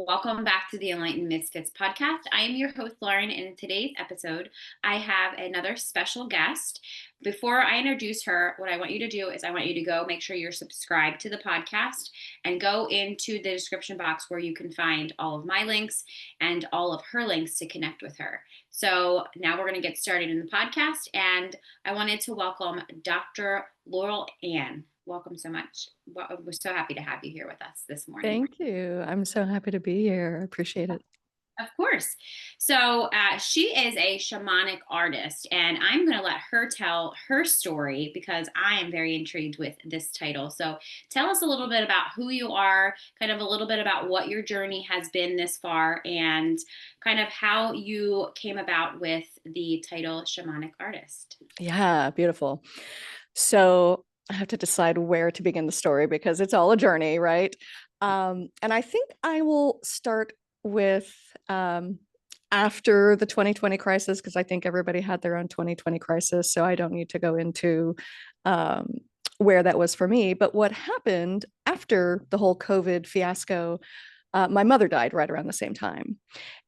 Welcome back to the Enlightened Misfits podcast. I am your host, Lauren, and in today's episode, I have another special guest. Before I introduce her, what I want you to do is I want you to go make sure you're subscribed to the podcast and go into the description box where you can find all of my links and all of her links to connect with her. So now we're going to get started in the podcast, and I wanted to welcome Dr. Laurelann. Welcome so much. We're so happy to have you here with us this morning. Thank you. I'm so happy to be here. I appreciate it. Of course. So she is a shamanic artist, and I'm going to let her tell her story because I am very intrigued with this title. So tell us a little bit about who you are, kind of a little bit about what your journey has been this far, and kind of how you came about with the title shamanic artist. Yeah, beautiful. So I have to decide where to begin the story because it's all a journey, right? And I think I will start with after the 2020 crisis, because I think everybody had their own 2020 crisis. So I don't need to go into where that was for me. But what happened after the whole COVID fiasco, my mother died right around the same time.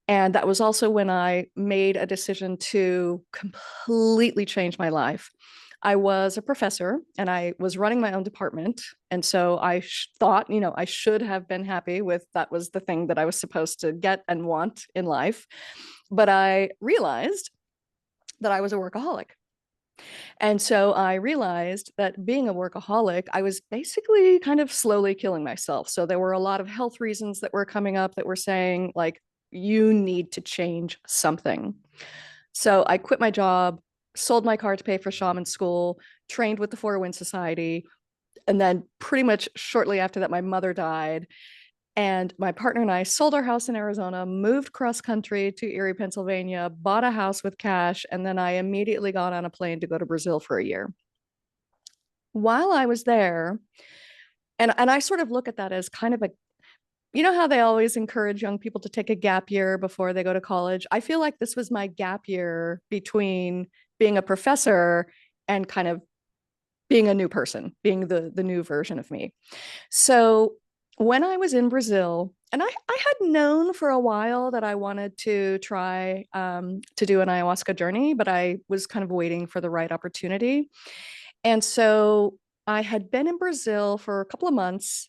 And that was also when I made a decision to completely change my life. I was a professor and I was running my own department. And so I thought, I should have been happy with that was the thing that I was supposed to get and want in life. But I realized that I was a workaholic. And so I realized that being a workaholic, I was basically kind of slowly killing myself. So there were a lot of health reasons that were coming up that were saying, like, you need to change something. So I quit my job, sold my car to pay for shaman school, trained with the Four Winds Society. And then pretty much shortly after that, my mother died. And my partner and I sold our house in Arizona, moved cross country to Erie, Pennsylvania, bought a house with cash, and then I immediately got on a plane to go to Brazil for a year. While I was there, and I sort of look at that as kind of a, how they always encourage young people to take a gap year before they go to college? I feel like this was my gap year between being a professor and kind of being a new person, being the new version of me. So when I was in Brazil, and I had known for a while that I wanted to try to do an ayahuasca journey, but I was kind of waiting for the right opportunity. And so I had been in Brazil for a couple of months,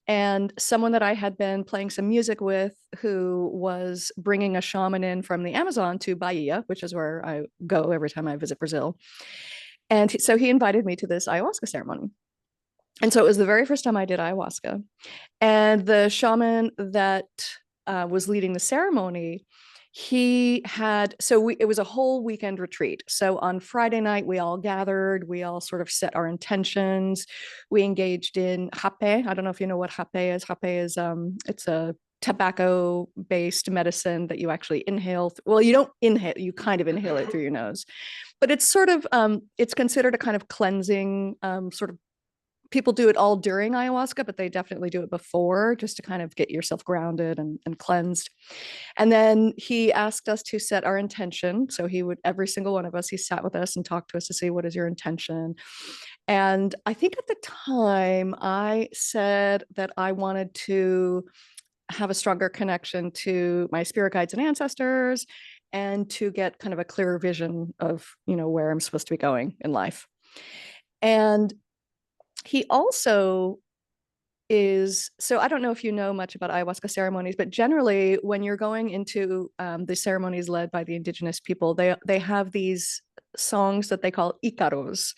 and someone that I had been playing some music with who was bringing a shaman in from the Amazon to Bahia, which is where I go every time I visit Brazil. And so he invited me to this ayahuasca ceremony. And so it was the very first time I did ayahuasca. And the shaman that was leading the ceremony, it was a whole weekend retreat. So on Friday night, we all gathered, we all sort of set our intentions. We engaged in rapé. I don't know if you know what rapé is. Rapé is, it's a tobacco-based medicine that you actually inhale. Well, you don't inhale, you kind of inhale it through your nose. But it's sort of, it's considered a kind of cleansing sort of, people do it all during ayahuasca, but they definitely do it before just to kind of get yourself grounded and cleansed. And then he asked us to set our intention. So every single one of us, he sat with us and talked to us to say, what is your intention? And I think at the time I said that I wanted to have a stronger connection to my spirit guides and ancestors and to get kind of a clearer vision of, where I'm supposed to be going in life. And he also so I don't know if you know much about ayahuasca ceremonies, but generally when you're going into the ceremonies led by the indigenous people, they have these songs that they call icaros.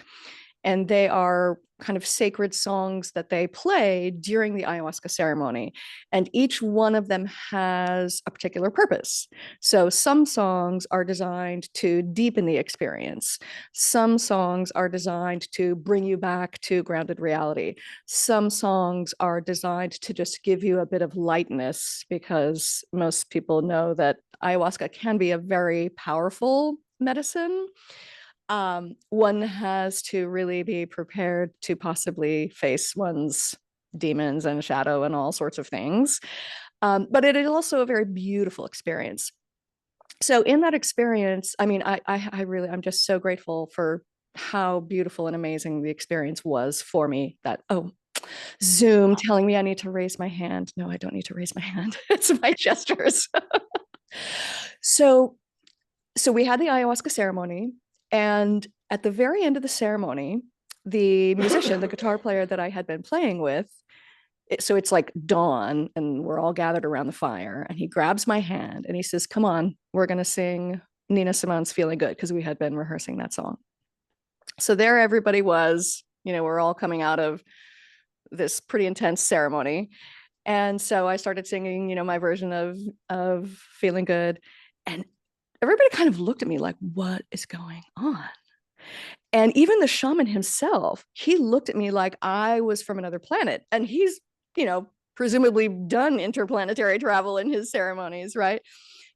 And they are kind of sacred songs that they play during the ayahuasca ceremony. And each one of them has a particular purpose. So some songs are designed to deepen the experience. Some songs are designed to bring you back to grounded reality. Some songs are designed to just give you a bit of lightness, because most people know that ayahuasca can be a very powerful medicine. One has to really be prepared to possibly face one's demons and shadow and all sorts of things. But it is also a very beautiful experience. So in that experience, I mean, I'm just so grateful for how beautiful and amazing the experience was for me. Zoom telling me I need to raise my hand. No, I don't need to raise my hand. It's my gestures. So, so we had the ayahuasca ceremony, and at the very end of the ceremony, the musician, the guitar player that I had been playing with, so it's like dawn and we're all gathered around the fire, and he grabs my hand and he says, "Come on, we're going to sing Nina Simone's Feeling Good," because we had been rehearsing that song. So there everybody was, we're all coming out of this pretty intense ceremony. And so I started singing, my version of Feeling Good, and everybody kind of looked at me like, what is going on? And even the shaman himself, he looked at me like I was from another planet. And he's, presumably done interplanetary travel in his ceremonies, right?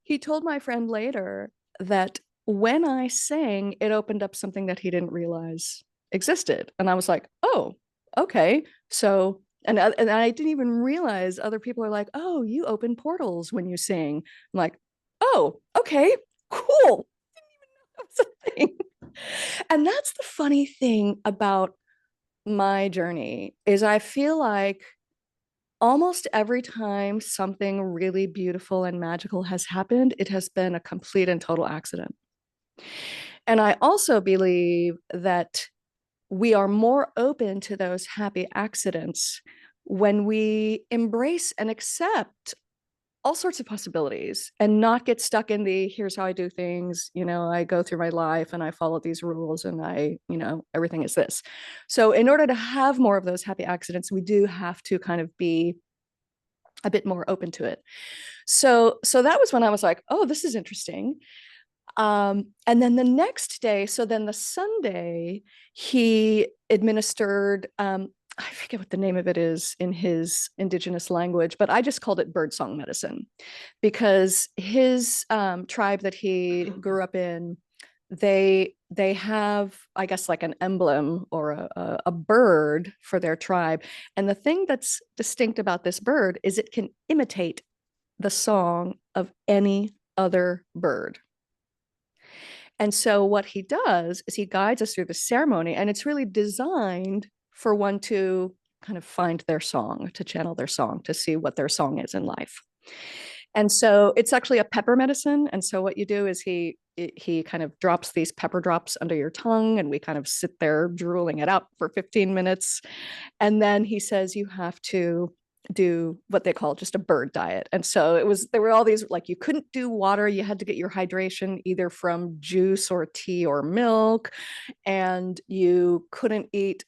He told my friend later that when I sang, it opened up something that he didn't realize existed. And I was like, oh, okay. So, and I didn't even realize other people are like, oh, you open portals when you sing. I'm like, oh, okay, cool. That's a thing. And that's the funny thing about my journey is I feel like almost every time something really beautiful and magical has happened, it has been a complete and total accident. And I also believe that we are more open to those happy accidents when we embrace and accept all sorts of possibilities and not get stuck in the here's how I do things. I go through my life and I follow these rules and everything is this. So in order to have more of those happy accidents, we do have to kind of be a bit more open to it. So that was when I was like, oh, this is interesting. And then the next day, so then the Sunday, he administered, I forget what the name of it is in his indigenous language, but I just called it birdsong medicine because his tribe that he grew up in, they have, I guess, like an emblem or a bird for their tribe. And the thing that's distinct about this bird is it can imitate the song of any other bird. And so what he does is he guides us through the ceremony, and it's really designed for one to kind of find their song, to channel their song, to see what their song is in life. And so it's actually a pepper medicine. And so what you do is he kind of drops these pepper drops under your tongue, and we kind of sit there drooling it out for 15 minutes. And then he says you have to do what they call just a bird diet. And so there were all these, like, you couldn't do water, you had to get your hydration either from juice or tea or milk, and you couldn't eat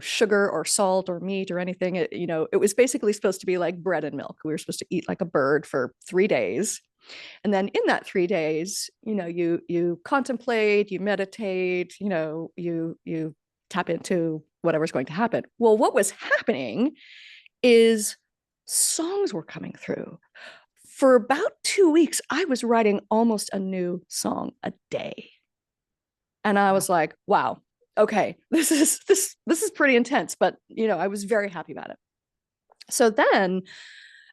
sugar or salt or meat or anything. It was basically supposed to be like bread and milk. We were supposed to eat like a bird for 3 days. And then in that 3 days, you contemplate, you meditate, you tap into whatever's going to happen. Well, what was happening is songs were coming through. For about 2 weeks, I was writing almost a new song a day. And I was like, wow, okay, this is pretty intense, but I was very happy about it. So then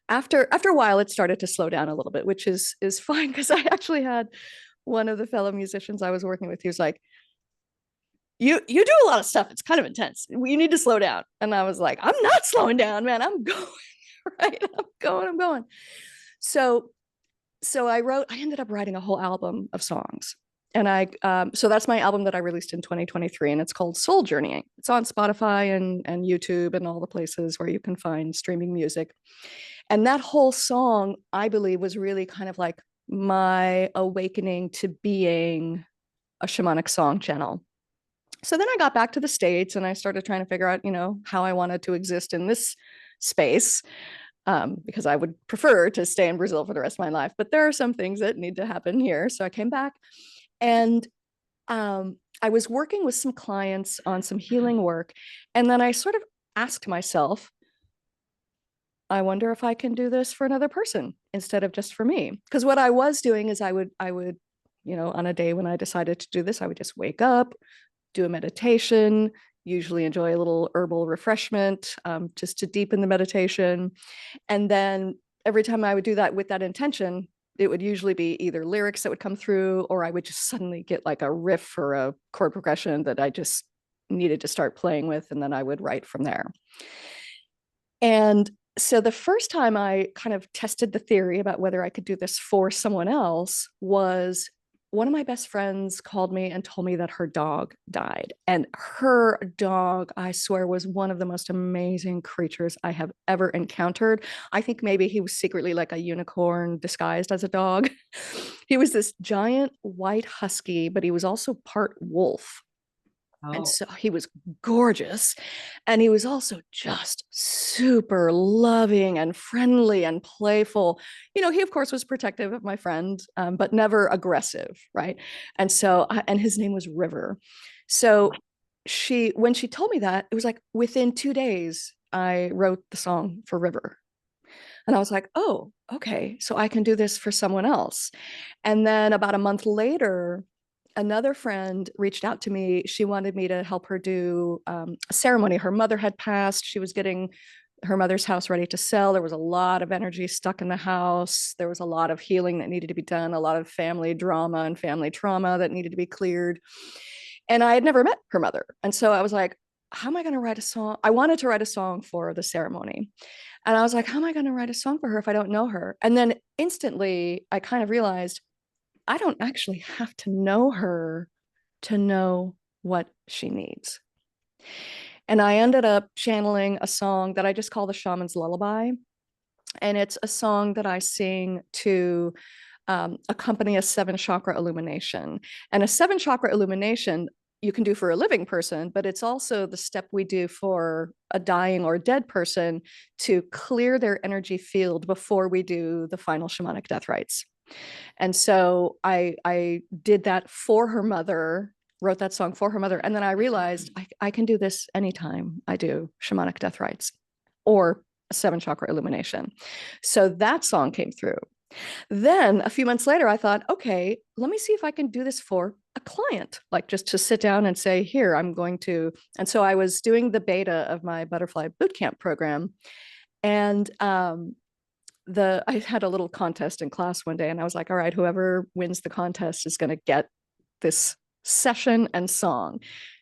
after a while, it started to slow down a little bit, which is fine, because I actually had one of the fellow musicians I was working with. He was like, you do a lot of stuff. It's kind of intense. You need to slow down. And I was like, I'm not slowing down, man. I'm going, right? I'm going. So I ended up writing a whole album of songs. And so that's my album that I released in 2023, and it's called Soul Journeying. It's on Spotify and YouTube and all the places where you can find streaming music. And that whole song, I believe, was really kind of like my awakening to being a shamanic song channel. So then I got back to the States and I started trying to figure out, how I wanted to exist in this space, because I would prefer to stay in Brazil for the rest of my life. But there are some things that need to happen here. So I came back, and I was working with some clients on some healing work. And then I sort of asked myself, I wonder if I can do this for another person instead of just for me. Because what I was doing is I would, on a day when I decided to do this, I would just wake up, do a meditation, usually enjoy a little herbal refreshment, just to deepen the meditation. And then every time I would do that with that intention, it would usually be either lyrics that would come through, or I would just suddenly get like a riff or a chord progression that I just needed to start playing with, and then I would write from there. And so the first time I kind of tested the theory about whether I could do this for someone else was one of my best friends called me and told me that her dog died. And her dog, I swear, was one of the most amazing creatures I have ever encountered. I think maybe he was secretly like a unicorn disguised as a dog. He was this giant white husky, but he was also part wolf. And Oh, so he was gorgeous. And he was also just super loving and friendly and playful. He, of course, was protective of my friend, but never aggressive. Right. And so, and his name was River. So when she told me that, it was like within 2 days, I wrote the song for River. And I was like, oh, okay. So I can do this for someone else. And then about a month later, another friend reached out to me. She wanted me to help her do a ceremony. Her mother had passed. She was getting her mother's house ready to sell. There was a lot of energy stuck in the house. There was a lot of healing that needed to be done, a lot of family drama and family trauma that needed to be cleared. And I had never met her mother. And so I was like, how am I going to write a song? I wanted to write a song for the ceremony. And I was like, how am I going to write a song for her if I don't know her? And then instantly I kind of realized I don't actually have to know her to know what she needs. And I ended up channeling a song that I just call the Shaman's Lullaby. And it's a song that I sing to accompany a 7 chakra illumination. And a 7 chakra illumination you can do for a living person, but it's also the step we do for a dying or dead person to clear their energy field before we do the final shamanic death rites. And so I did that for her mother, wrote that song for her mother. And then I realized I can do this anytime I do shamanic death rites or a 7 chakra illumination. So that song came through. Then a few months later, I thought, okay, let me see if I can do this for a client, like just to sit down and say, here, I'm going to. And so I was doing the beta of my butterfly bootcamp program. And I had a little contest in class one day, and I was like, all right, whoever wins the contest is going to get this session and song.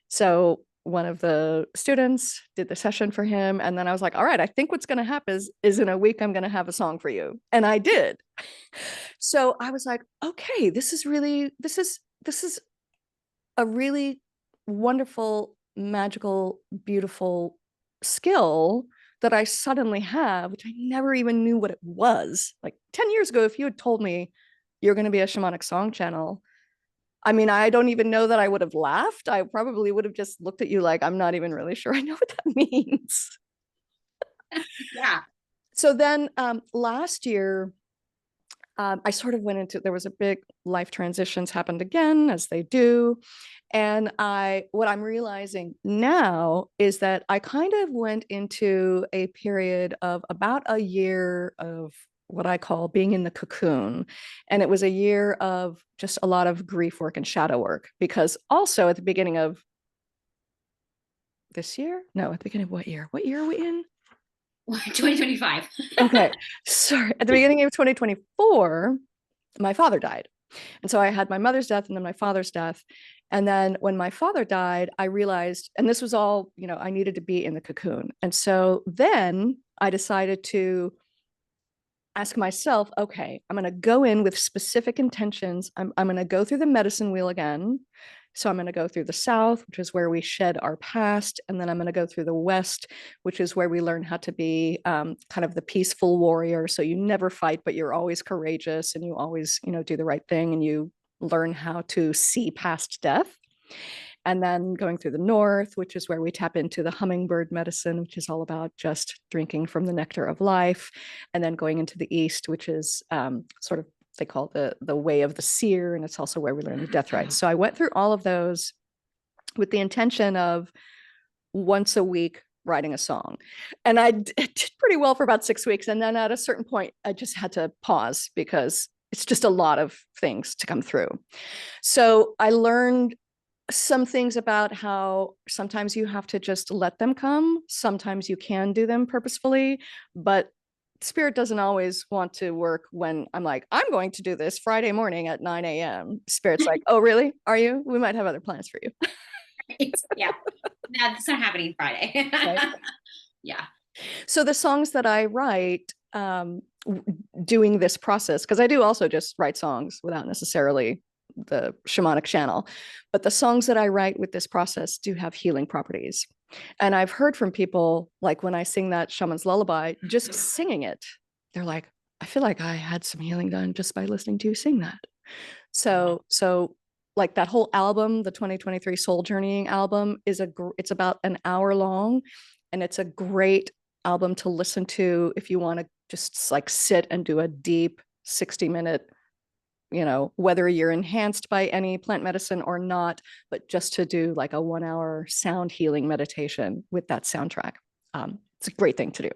So one of the students did the session for him, and then I was like, all right, I think what's going to happen is in a week I'm going to have a song for you, and I did. So I was like, okay, this is a really wonderful, magical, beautiful skill that I suddenly have, which I never even knew what it was. Like 10 years ago, if you had told me you're going to be a shamanic song channel, I mean, I don't even know that I would have laughed. I probably would have just looked at you like, I'm not even really sure I know what that means. yeah. So then last year, I sort of went into, there was a big life transitions happened again, as they do. And what I'm realizing now is that I kind of went into a period of about a year of what I call being in the cocoon. And it was a year of just a lot of grief work and shadow work, because also at the beginning of this year, no, at the beginning of what year? What year are we in? 2025. Okay. Sorry. At the beginning of 2024, my father died. And so I had my mother's death and then my father's death. And then when my father died, I realized, and this was all, I needed to be in the cocoon. And so then I decided to ask myself, okay, I'm going to go in with specific intentions. I'm going to go through the medicine wheel again. So I'm going to go through the South, which is where we shed our past. And then I'm going to go through the West, which is where we learn how to be kind of the peaceful warrior. So you never fight, but you're always courageous and you always, do the right thing and you learn how to see past death. And then going through the North, which is where we tap into the hummingbird medicine, which is all about just drinking from the nectar of life. And then going into the East, which is sort of, they call it the way of the seer. And it's also where we learn the death rites. So I went through all of those with the intention of once a week writing a song. And I did pretty well for about 6 weeks. And then at a certain point, I just had to pause because it's just a lot of things to come through. So I learned some things about how sometimes you have to just let them come. Sometimes you can do them purposefully, but spirit doesn't always want to work when I'm like, I'm going to do this Friday morning at 9 a.m. Spirit's like, oh, really? Are you? We might have other plans for you. Yeah. That's not happening Friday. Right? Yeah. So the songs that I write, doing this process, because I do also just write songs without necessarily the shamanic channel, but the songs that I write with this process do have healing properties. And I've heard from people, like when I sing that shaman's lullaby, just singing it, they're like, I feel like I had some healing done just by listening to you sing that. So like that whole album, the 2023 Soul Journeying album, it's about an hour long, and it's a great album to listen to if you want to just like sit and do a deep 60-minute, whether you're enhanced by any plant medicine or not, but just to do like a 1 hour sound healing meditation with that soundtrack. It's a great thing to do.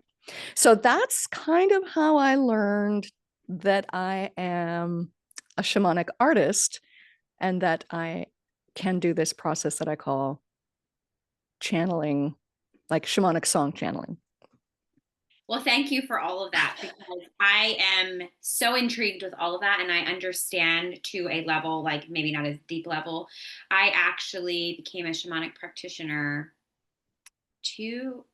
So that's kind of how I learned that I am a shamanic artist and that I can do this process that I call channeling, like shamanic song channeling. Well, thank you for all of that, because I am so intrigued with all of that, and I understand to a level, like maybe not as deep level. I actually became a shamanic practitioner two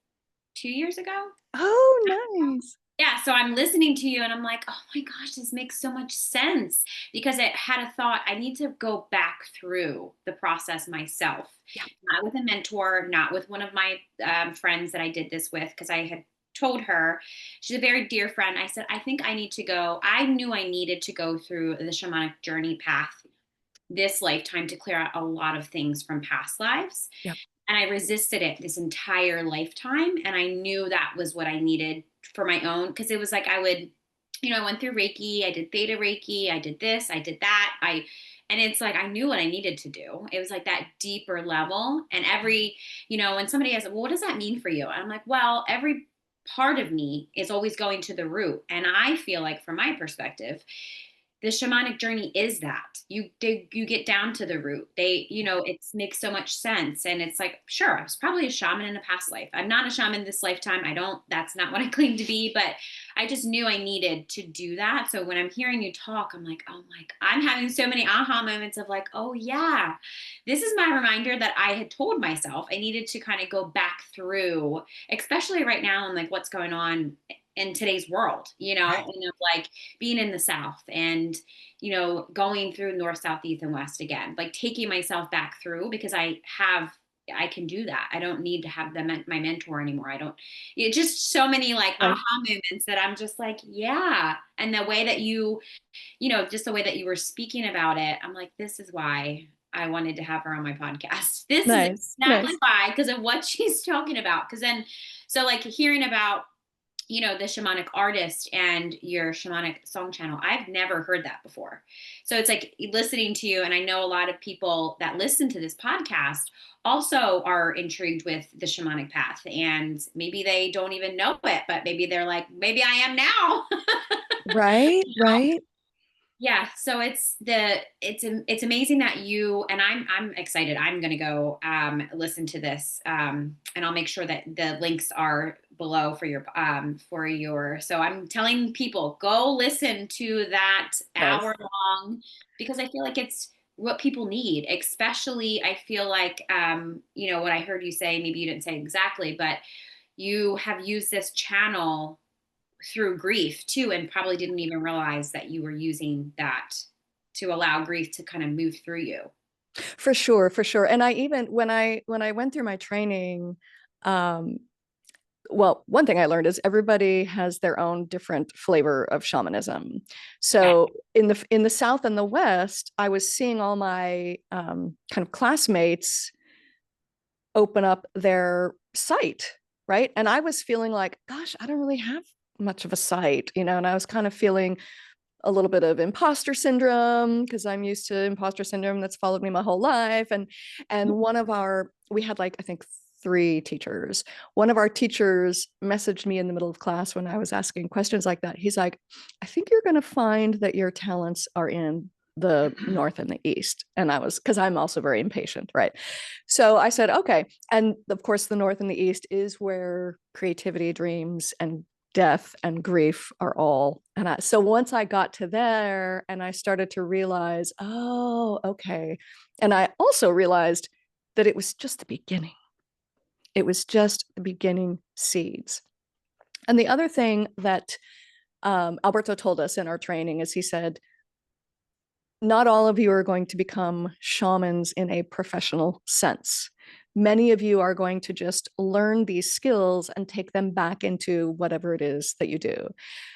years ago. Oh, nice. Yeah, so I'm listening to you and I'm like, oh my gosh, this makes so much sense, because it had a thought. I need to go back through the process myself, Yeah. not with a mentor, not with one of my friends that I did this with, because I had told her, she's a very dear friend. I said, I think I need to go. I knew I needed to go through the shamanic journey path this lifetime to clear out a lot of things from past lives. Yep. And I resisted it this entire lifetime. And I knew that was what I needed for my own. Cause it was like I would, I went through Reiki, I did Theta Reiki, I did this, I did that. And it's like I knew what I needed to do. It was like that deeper level. And when somebody asks, well, what does that mean for you? And I'm like, well, every part of me is always going to the root. And I feel like, from my perspective, the shamanic journey is that you get down to the root. It makes so much sense. And it's like, sure, I was probably a shaman in a past life. I'm not a shaman this lifetime. That's not what I claim to be, but I just knew I needed to do that. So when I'm hearing you talk, I'm like, oh my, I'm having so many aha moments of like, oh yeah, this is my reminder that I had told myself I needed to kind of go back through, especially right now, and like what's going on in today's world, Right. and of like being in the South and, going through north, south, east, and west again, like taking myself back through, because I can do that. I don't need to have my mentor anymore. I don't, just so many like Right. aha moments that I'm just like, yeah. And the way that just the way that you were speaking about it, I'm like, this is why I wanted to have her on my podcast. This is Nice. exactly Nice. why, because of what she's talking about. Because then, so like hearing about, the shamanic artist and your shamanic song channel, I've never heard that before. So it's like listening to you, and I know a lot of people that listen to this podcast also are intrigued with the shamanic path, and maybe they don't even know it, but maybe they're like, maybe I am now. Right. Right. Yeah, so it's amazing that you, and I'm excited. I'm gonna go listen to this, and I'll make sure that the links are below for your. So I'm telling people, go listen to that Yes. hour long, because I feel like it's what people need. Especially, I feel like what I heard you say. Maybe you didn't say exactly, but you have used this channel through grief too, and probably didn't even realize that you were using that to allow grief to kind of move through you. For sure, for sure. And I even when I went through my training, um, well, one thing I learned is everybody has their own different flavor of shamanism. Okay. So in the South and the West, I was seeing all my kind of classmates open up their site, right? And I was feeling like, gosh, I don't really have much of a site, and I was kind of feeling a little bit of imposter syndrome because I'm used to imposter syndrome that's followed me my whole life. And we had like, I think, three teachers. One of our teachers messaged me in the middle of class when I was asking questions like that. He's like, I think you're going to find that your talents are in the North and the East. And I was, because I'm also very impatient, right? So I said, okay. And of course, the North and the East is where creativity, dreams, and death and grief are all. So once I got to there and I started to realize, oh, okay. And I also realized that it was just the beginning. It was just the beginning seeds. And the other thing that Alberto told us in our training is he said, not all of you are going to become shamans in a professional sense. Many of you are going to just learn these skills and take them back into whatever it is that you do.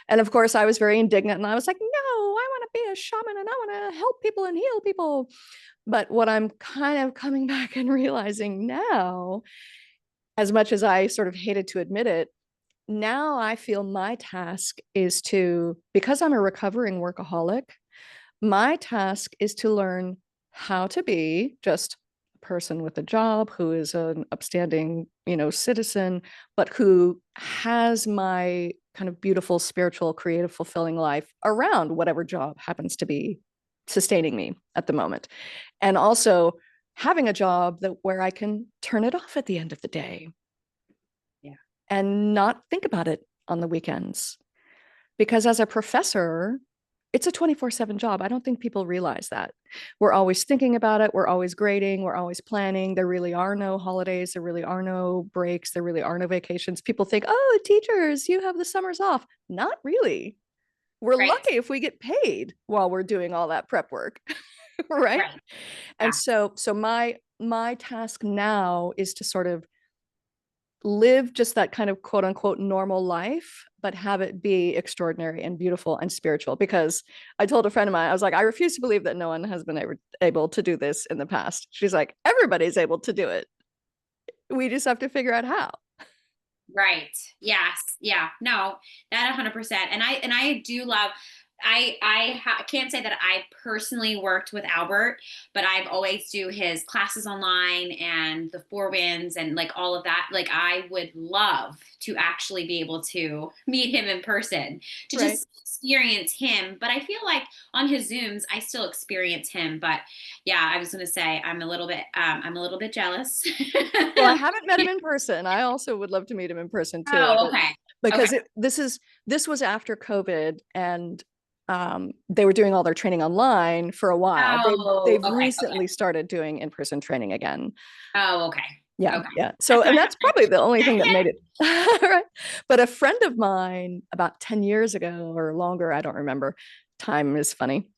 And of course, I was very indignant and I was like, no, I want to be a shaman and I want to help people and heal people. But what I'm kind of coming back and realizing now, as much as I sort of hated to admit it, now I feel my task is to, because I'm a recovering workaholic, my task is to learn how to be just a person with a job who is an upstanding, citizen, but who has my kind of beautiful, spiritual, creative, fulfilling life around whatever job happens to be sustaining me at the moment. And also having a job that where I can turn it off at the end of the day. Yeah. And not think about it on the weekends. Because as a professor, it's a 24/7 job. I don't think people realize that. We're always thinking about it. We're always grading. We're always planning. There really are no holidays. There really are no breaks. There really are no vacations. People think, oh, teachers, you have the summers off. Not really. We're Right. lucky if we get paid while we're doing all that prep work. Right. Right. And Yeah. so my task now is to sort of live just that kind of quote unquote normal life, but have it be extraordinary and beautiful and spiritual. Because I told a friend of mine, I was like, I refuse to believe that no one has been able to do this in the past. She's like, everybody's able to do it. We just have to figure out how. Right. Yes. Yeah. No, that 100%. And I do love, can't say that I personally worked with Albert, but I've always do his classes online and the Four Winds and like all of that. Like I would love to actually be able to meet him in person to Right. just experience him. But I feel like on his Zooms, I still experience him. But yeah, I was going to say I'm a little bit jealous. Well, I haven't met him in person. I also would love to meet him in person too, Oh, but okay. Okay. because this was after COVID and they were doing all their training online for a while. Oh, They've okay, okay. recently started doing in-person training again. Oh, okay. Yeah, Okay. yeah. So, So I and have that's probably the only thing that to made it. Right. But a friend of mine about 10 years ago or longer, I don't remember. Time is funny.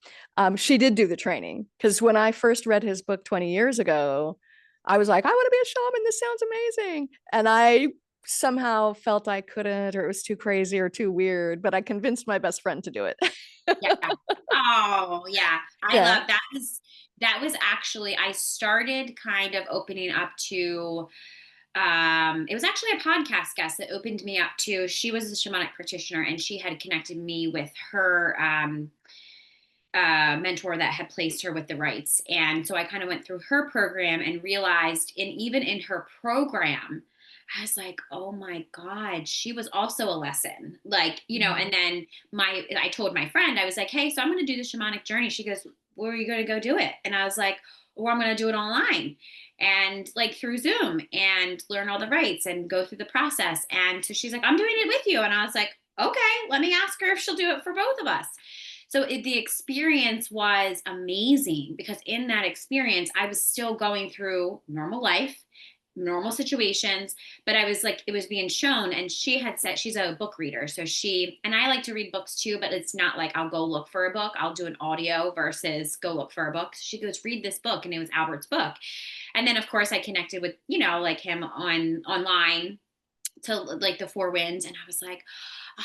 She did do the training because when I first read his book 20 years ago, I was like, I want to be a shaman. This sounds amazing. And I somehow felt I couldn't, or it was too crazy or too weird, but I convinced my best friend to do it. yeah. Oh, yeah. I Yeah. love that. That was actually I started kind of opening up to it was actually a podcast guest that opened me up to. She was a shamanic practitioner and she had connected me with her mentor that had placed her with the rights. And so I kind of went through her program and realized, and even in her program, I was like, oh my God, she was also a lesson. Like, and then I told my friend, I was like, hey, so I'm going to do the shamanic journey. She goes, where are you going to go do it? And I was like, well, I'm going to do it online and like through Zoom and learn all the rights and go through the process. And so she's like, I'm doing it with you. And I was like, okay, let me ask her if she'll do it for both of us. So the experience was amazing because in that experience, I was still going through normal life, normal situations, but I was like, it was being shown. And she had said she's a book reader. So and I like to read books too, but it's not like I'll go look for a book. I'll do an audio versus go look for a book. She goes, read this book. And it was Albert's book. And then, of course, I connected with, like him online to like the Four Winds. And I was like,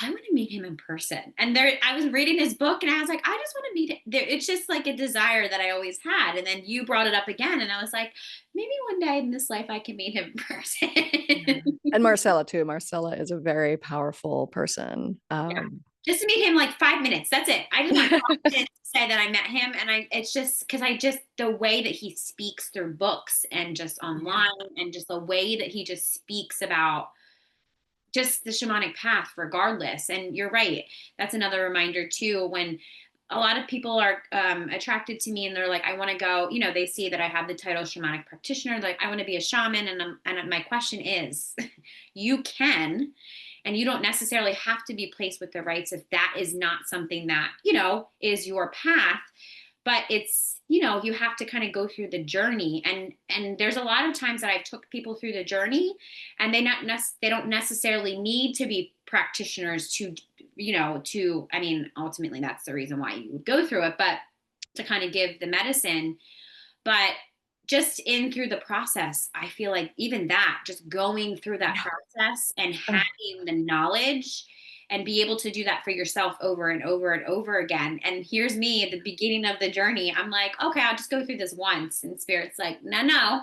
I want to meet him in person. And I was reading his book and I was like, I just want to meet him. It's just like a desire that I always had. And then you brought it up again. And I was like, maybe one day in this life I can meet him in person. Yeah. And Marcella too. Marcella is a very powerful person. Yeah. Just to meet him like 5 minutes. That's it. I just want to say that I met him. And it's just because the way that he speaks through books and just online and just the way that he just speaks about just the shamanic path regardless. And you're right. That's another reminder too, when a lot of people are attracted to me and they're like, I want to go, they see that I have the title shamanic practitioner. Like I want to be a shaman. And my question is, you can, and you don't necessarily have to be placed with the rights if that is not something that, is your path. but it's, you know, you have to kind of go through the journey. And there's a lot of times that I've took people through the journey, and they don't necessarily need to be practitioners to, you know, to, I mean, ultimately that's the reason why you would go through it, but to kind of give the medicine. But just in through the process, I feel like even that, just going through that Yeah. process and Oh, having the knowledge and be able to do that for yourself over and over and over again. And here's me at the beginning of the journey. I'm like, okay, I'll just go through this once. And Spirit's like, no, no,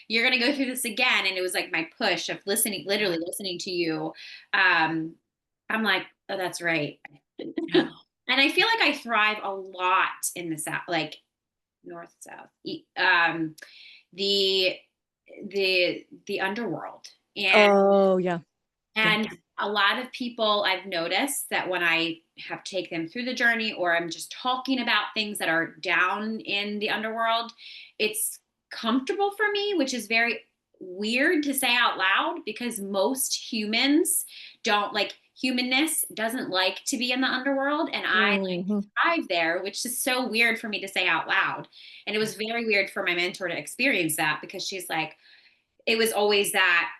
you're going to go through this again. And it was like my push of listening, yeah. literally listening to you. Um, I'm like, oh, that's right. Yeah. And I feel like I thrive a lot in the South, like north, south, the the underworld. Oh, yeah. Yeah. And a lot of people, I've noticed that when I have taken them through the journey, or I'm just talking about things that are down in the underworld, it's comfortable for me, which is very weird to say out loud, because most humans don't like, humanness doesn't like to be in the underworld. And I like Mhm. thrive there, which is so weird for me to say out loud. And it was very weird for my mentor to experience that, because she's like, it was always that,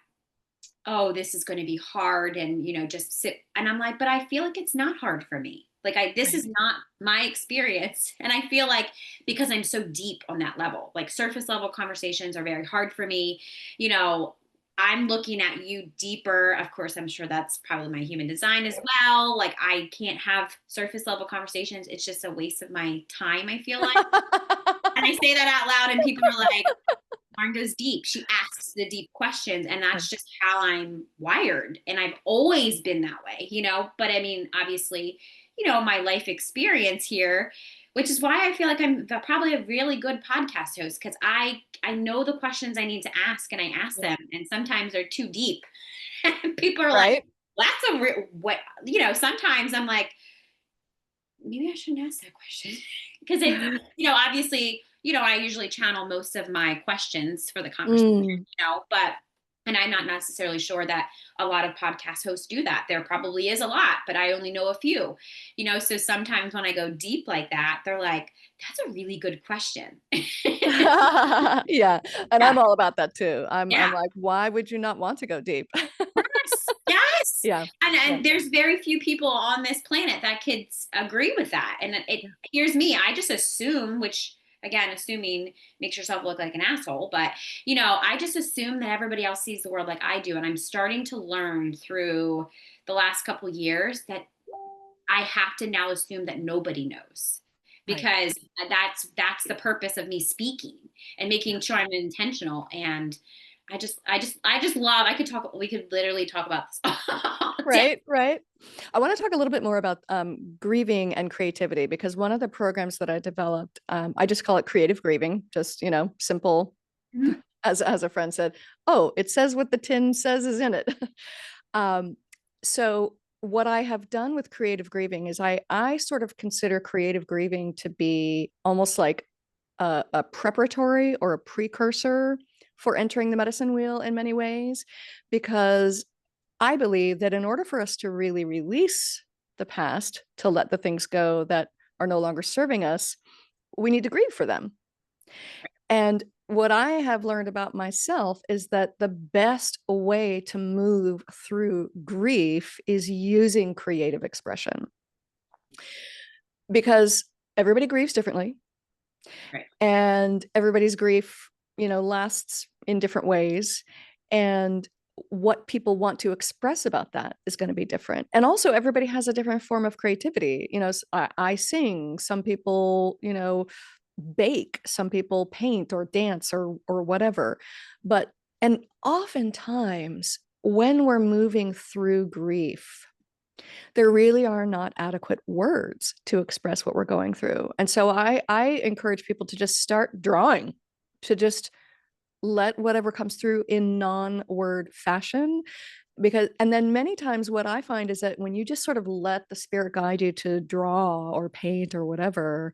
oh, this is going to be hard, and, you know, just sit. And I'm like, but I feel like it's not hard for me. Like, this Right. is not my experience. And I feel like, because I'm so deep on that level, like surface level conversations are very hard for me. You know, I'm looking at you deeper. Of course, I'm sure that's probably my human design as well. Like, I can't have surface level conversations. It's just a waste of my time, I feel like. And I say that out loud, and people are like, Lauren goes deep. She asks the deep questions, and Yeah. that's just how I'm wired. And I've always been that way, you know. But I mean, obviously, you know, my life experience here, which is why I feel like I'm probably a really good podcast host, because I know the questions I need to ask, and I ask Yeah. them, and sometimes they're too deep. And people are like, Right. "That's a real what?" You know, sometimes I'm like, maybe I shouldn't ask that question, because it's, you know, obviously, you know, I usually channel most of my questions for the conversation, Mm, you know, but, and I'm not necessarily sure that a lot of podcast hosts do that. There probably is a lot, but I only know a few, you know. So sometimes when I go deep like that, they're like, that's a really good question. yeah. And Yeah. I'm all about that too. I'm Yeah. like, why would you not want to go deep? Yes. Yes. Yeah. Yeah. And there's very few people on this planet that could agree with that. And here's me. I just assume, which again, assuming makes yourself look like an asshole, but you know, I just assume that everybody else sees the world like I do. And I'm starting to learn through the last couple years that I have to now assume that nobody knows, Right. because that's the purpose of me speaking and Yeah. making sure I'm intentional. And I just love, I could talk, we could literally talk about this all day. Right, right. I want to talk a little bit more about grieving and creativity, because one of the programs that I developed, I just call it creative grieving, just, simple, Mhm. as a friend said, oh, it says what the tin says is in it. um, so what I have done with creative grieving is I sort of consider creative grieving to be almost like a preparatory or a precursor for entering the medicine wheel in many ways, because I believe that in order for us to really release the past, to let the things go that are no longer serving us, we need to grieve for them. And what I have learned about myself is that the best way to move through grief is using creative expression, because everybody grieves differently, Right. and everybody's grief, lasts in different ways. And what people want to express about that is going to be different. And also, everybody has a different form of creativity. I sing, some people, bake, some people paint or dance or whatever. But, and oftentimes, when we're moving through grief, there really are not adequate words to express what we're going through. And so I encourage people to just start drawing, to just let whatever comes through in non-word fashion. Because, and then many times what I find is that when you just sort of let the spirit guide you to draw or paint or whatever,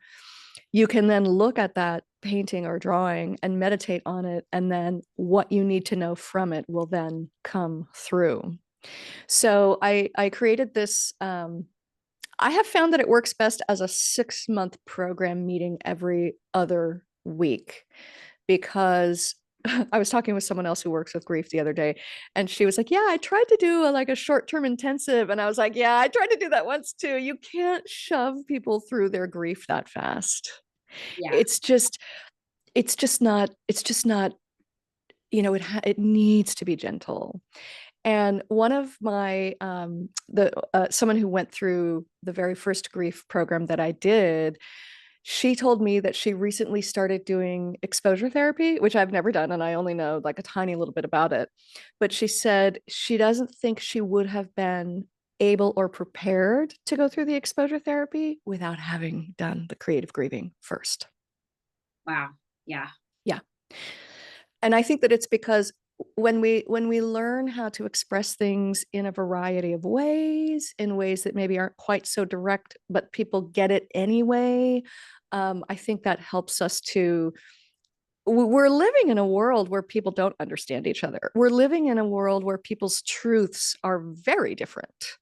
you can then look at that painting or drawing and meditate on it, and then what you need to know from it will then come through. So I created this I have found that it works best as a 6-month program meeting every other week because I was talking with someone else who works with grief the other day, and she was like, "Yeah, I tried to do a short-term intensive," and I was like, "Yeah, I tried to do that once too." You can't shove people through their grief that fast. Yeah. It's just, it's just not. It needs to be gentle. And one of my the someone who went through the very first grief program that I did, she told me that she recently started doing exposure therapy, which I've never done, and I only know like a tiny little bit about it. But she said she doesn't think she would have been able or prepared to go through the exposure therapy without having done the creative grieving first. Wow. Yeah. Yeah. And I think that it's because when we learn how to express things in a variety of ways, in ways that maybe aren't quite so direct, but people get it anyway, I think that helps us to. We're living in a world where people don't understand each other. We're living in a world where people's truths are very different.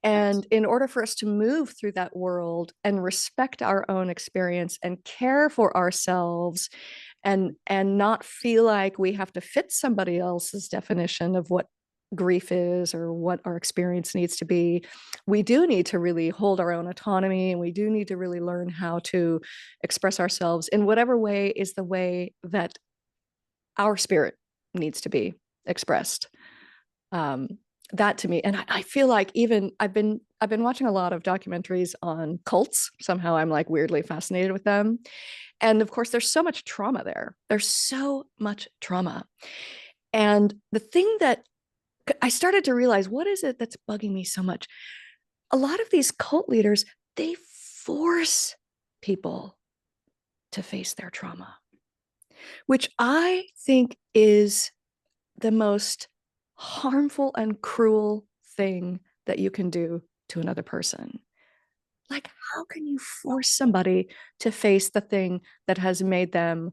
Right. And in order for us to move through that world and respect our own experience and care for ourselves and not feel like we have to fit somebody else's definition of what grief is or what our experience needs to be, we do need to really hold our own autonomy, and we do need to really learn how to express ourselves in whatever way is the way that our spirit needs to be expressed. um, that to me, and I feel like even I've been watching a lot of documentaries on cults. Somehow I'm like weirdly fascinated with them. And of course, there's so much trauma there. There's so much trauma. And the thing that I started to realize, what is it that's bugging me so much? A lot of these cult leaders, they force people to face their trauma, which I think is the most harmful and cruel thing that you can do to another person. Like, how can you force somebody to face the thing that has made them,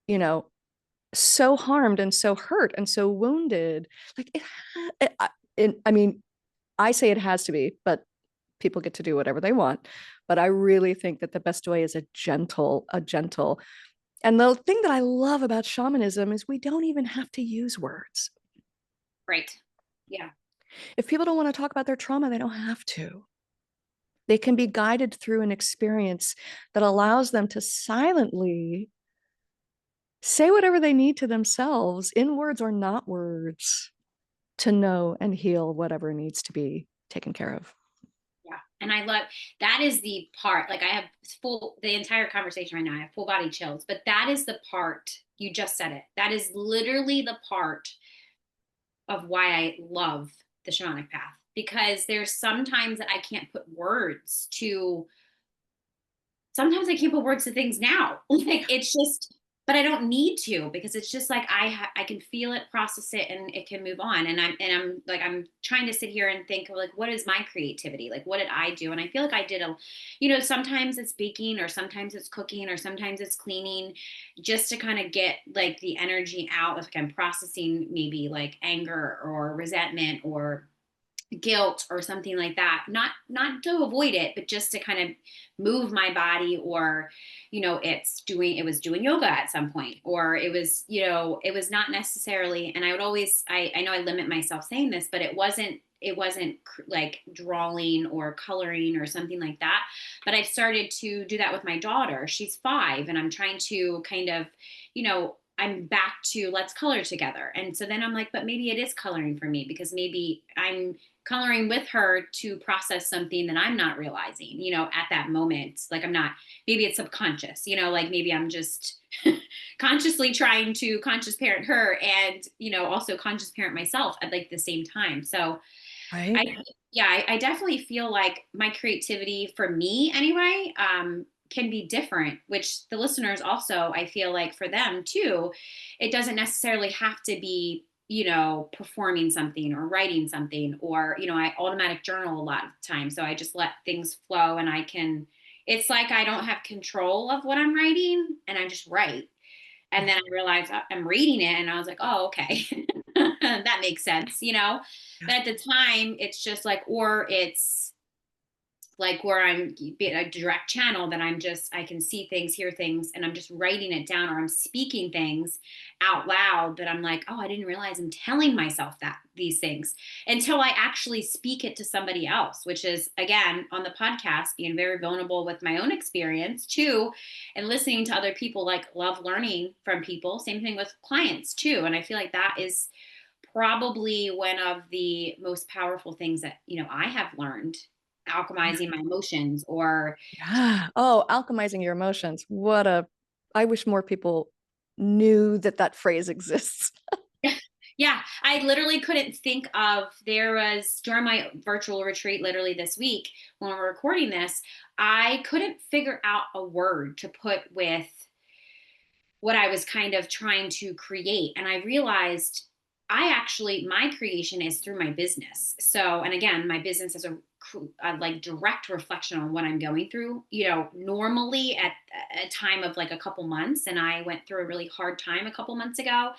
you know, so harmed and so hurt and so wounded? Like, I mean, I say it has to be, but people get to do whatever they want. But I really think that the best way is a gentle. And the thing that I love about shamanism is we don't even have to use words. Right. Yeah. If people don't want to talk about their trauma, they don't have to. They can be guided through an experience that allows them to silently say whatever they need to themselves, in words or not words, to know and heal whatever needs to be taken care of. Yeah. And I love that is the part, like I have the entire conversation right now, I have full body chills, but that is the part, you just said it. That is literally the part of why I love the shamanic path, because there's sometimes that I can't put words to, sometimes I can't put words to things now. Like it's just, but I don't need to, because it's just like I can feel it, process it, and it can move on. And I'm like I'm trying to sit here and think of like, what is my creativity? Like what did I do? And I feel like I did a, sometimes it's baking, or sometimes it's cooking, or sometimes it's cleaning, just to kind of get like the energy out. Like I'm processing maybe like anger or resentment or guilt or something like that, not to avoid it, but just to kind of move my body. Or it was doing yoga at some point, or it was not necessarily, and I would always, I know I limit myself saying this, but it wasn't like drawing or coloring or something like that. But I've started to do that with my daughter. She's 5, and I'm trying to kind of, I'm back to let's color together. And so then I'm like, but maybe it is coloring for me, because maybe I'm coloring with her to process something that I'm not realizing, at that moment. Like I'm not, maybe it's subconscious, like maybe I'm just consciously trying to conscious parent her and, also conscious parent myself at like the same time. So Right. I, yeah, I definitely feel like my creativity, for me anyway, can be different, which the listeners also, I feel like for them too, it doesn't necessarily have to be, performing something or writing something, or, I automatic journal a lot of times. So I just let things flow, and it's like I don't have control of what I'm writing, and I just write. And Yeah. then I realized I'm reading it, and I was like, oh, okay. That makes sense. Yeah. But at the time, it's just like, or it's like where I'm being a direct channel, that I can see things, hear things, and I'm just writing it down, or I'm speaking things out loud that I'm like, oh, I didn't realize I'm telling myself that these things until I actually speak it to somebody else, which is, again, on the podcast, being very vulnerable with my own experience too, and listening to other people, like love learning from people. Same thing with clients too. And I feel like that is probably one of the most powerful things that, I have learned, alchemizing my emotions or Yeah. Oh, alchemizing your emotions. I wish more people knew that that phrase exists. yeah, I literally couldn't think of, there was during my virtual retreat, literally this week when we're recording this, I couldn't figure out a word to put with what I was kind of trying to create. And I realized my creation is through my business. So, and again, my business is a like direct reflection on what I'm going through, normally at a time of like a couple months. And I went through a really hard time a couple months ago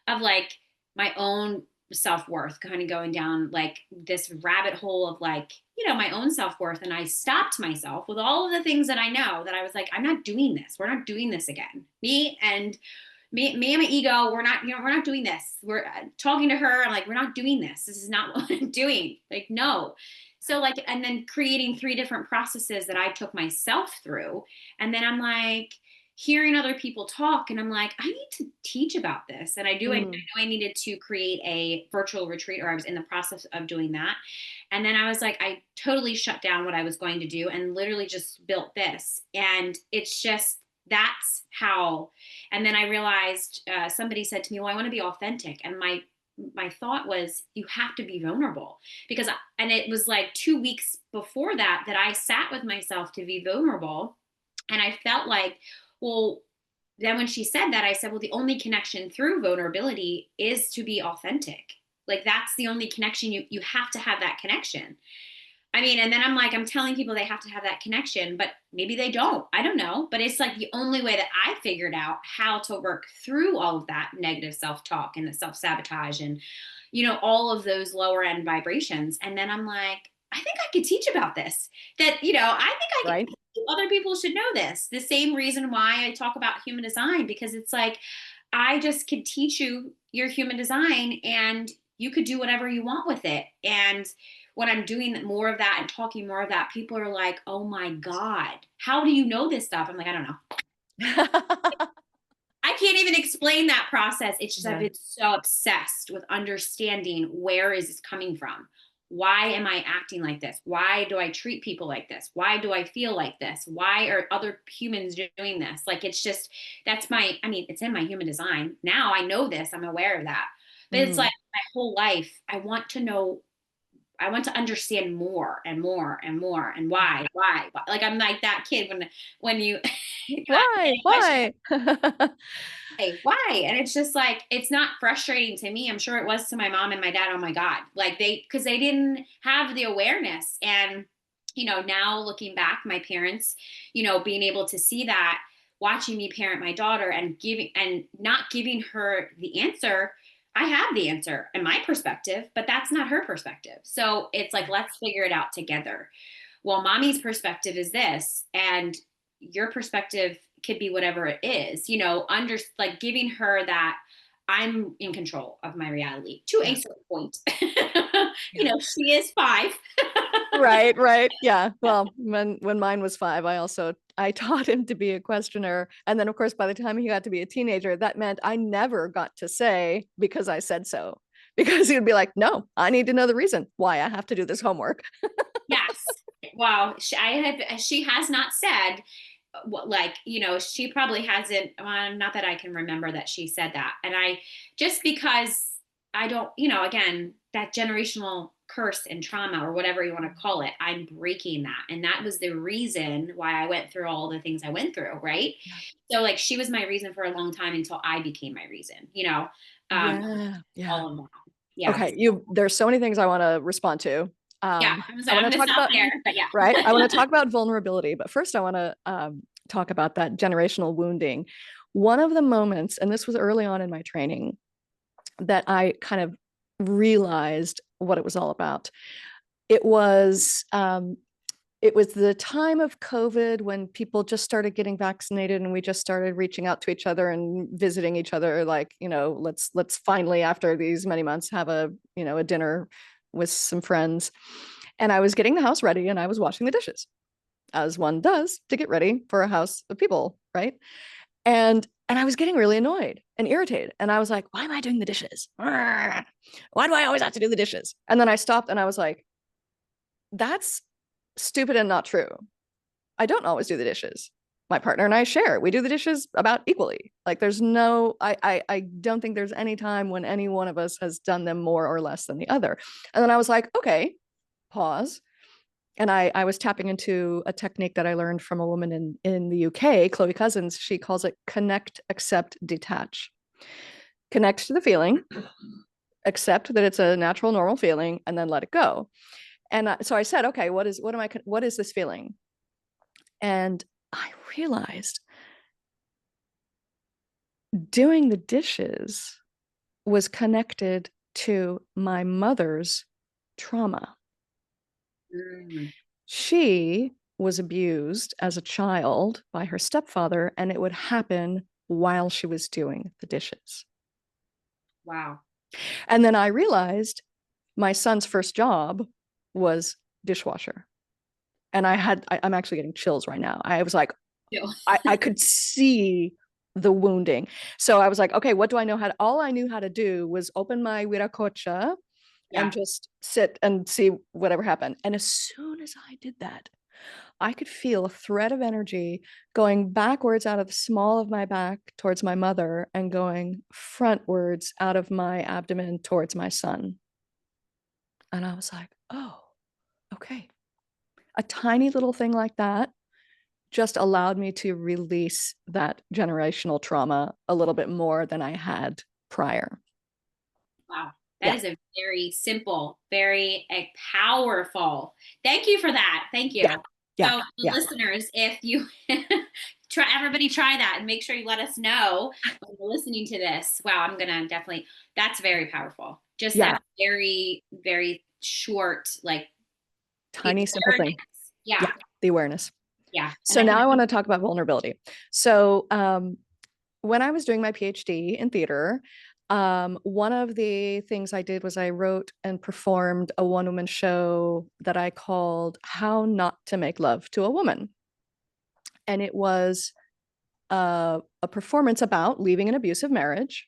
of like my own self-worth, kind of going down like this rabbit hole of like, my own self-worth. And I stopped myself with all of the things that I know, that I was like, I'm not doing this. We're not doing this again. Me and my ego, we're not doing this. We're talking to her. I'm like, we're not doing this. This is not what I'm doing. Like, no. So like, and then creating 3 different processes that I took myself through. And then I'm like, hearing other people talk, and I'm like, I need to teach about this. And I know I needed to create a virtual retreat, or I was in the process of doing that. And then I was like, I totally shut down what I was going to do and literally just built this. And it's just, that's how. And then I realized, somebody said to me, well, I want to be authentic. And my thought was, you have to be vulnerable, because and it was like 2 weeks before that I sat with myself to be vulnerable. And I felt like, well, then when she said that, I said, well, the only connection through vulnerability is to be authentic. Like, that's the only connection. You have to have that connection. I mean, and then I'm like, I'm telling people they have to have that connection, but maybe they don't. I don't know. But it's like the only way that I figured out how to work through all of that negative self-talk and the self-sabotage and, all of those lower end vibrations. And then I'm like, I think I could teach about this. That, I think Right. other people should know this. The same reason why I talk about human design, because it's like, I just could teach you your human design and you could do whatever you want with it. And when I'm doing more of that and talking more of that, people are like, oh my God, how do you know this stuff? I'm like, I don't know. I can't even explain that process. It's just, I've Yeah. been so obsessed with understanding, where is this coming from? Why am I acting like this? Why do I treat people like this? Why do I feel like this? Why are other humans doing this? Like, it's just, it's in my human design. Now I know this, I'm aware of that. But it's Mm. like my whole life, I want to know, I want to understand more and more and more, and why. Like, I'm like that kid when you ask Why? any question, Why? hey, why? And it's just like, it's not frustrating to me. I'm sure it was to my mom and my dad. Oh my God. Like, because they didn't have the awareness. And, now looking back, my parents, being able to see that, watching me parent my daughter and not giving her the answer. I have the answer in my perspective, but that's not her perspective. So it's like, let's figure it out together. Well, mommy's perspective is this, and your perspective could be whatever it is, like giving her that I'm in control of my reality to a Yeah. certain point. Yeah. She is 5. Right, right. Yeah. Well, when mine was 5, I taught him to be a questioner. And then of course by the time he got to be a teenager, that meant I never got to say because I said so. Because he'd be like, "No, I need to know the reason why I have to do this homework." Yes. Well, she has not said like, she probably hasn't, not that I can remember that she said that. And just because I don't, again, that generational curse and trauma, or whatever you want to call it, I'm breaking that. And that was the reason why I went through all the things I went through. Right. Yeah. So like, she was my reason for a long time until I became my reason, um, Yeah. Yeah. all of that. Yeah. Okay, there's so many things I want to respond to. Yeah. I want I'm to going to talk stop about, there, but yeah. right? I want to talk about vulnerability, but first I want to talk about that generational wounding. One of the moments, and this was early on in my training, that I kind of realized what it was all about. It was it was the time of COVID when people just started getting vaccinated and we just started reaching out to each other and visiting each other. Like, let's finally, after these many months, have a dinner with some friends. And I was getting the house ready and I was washing the dishes, as one does to get ready for a house of people, right? And I was getting really annoyed and irritated. And I was like, why am I doing the dishes? Why do I always have to do the dishes? And then I stopped and I was like, that's stupid and not true. I don't always do the dishes. My partner and I share. We do the dishes about equally. Like there's no, I don't think there's any time when any one of us has done them more or less than the other. And then I was like, okay, pause. And I was tapping into a technique that I learned from a woman in the UK, Chloe Cousins. She calls it connect, accept, detach. Connect to the feeling, accept that it's a natural, normal feeling, and then let it go. And so I said, okay, what is this feeling? And I realized doing the dishes was connected to my mother's trauma. Mm. She was abused as a child by her stepfather, and it would happen while she was doing the dishes. Wow. And then I realized my son's first job was dishwasher. And I'm actually getting chills right now. I was like, I could see the wounding. So I was like, okay, what do I know how to, all I knew how to do was open my viracocha and Yeah. just sit and see whatever happened. And as soon as I did that, I could feel a thread of energy going backwards out of the small of my back towards my mother and going frontwards out of my abdomen towards my son. And I was like, oh, okay. A tiny little thing like that just allowed me to release that generational trauma a little bit more than I had prior. Wow. That Yeah. is a very simple, very powerful. Thank you for that. Thank you. Yeah. Yeah. So, the Yeah. listeners, if you everybody try that and make sure you let us know when you're listening to this. Wow, I'm gonna definitely. That's very powerful. Just Yeah. that very, very short, like the Tiny, simple awareness. thing. Yeah, Yeah. The awareness. yeah, and So I now think I want to talk about vulnerability. So when I was doing my PhD in theater, one of the things I did was I wrote and performed a one-woman show that I called How Not to Make Love to a Woman. And it was a performance about leaving an abusive marriage.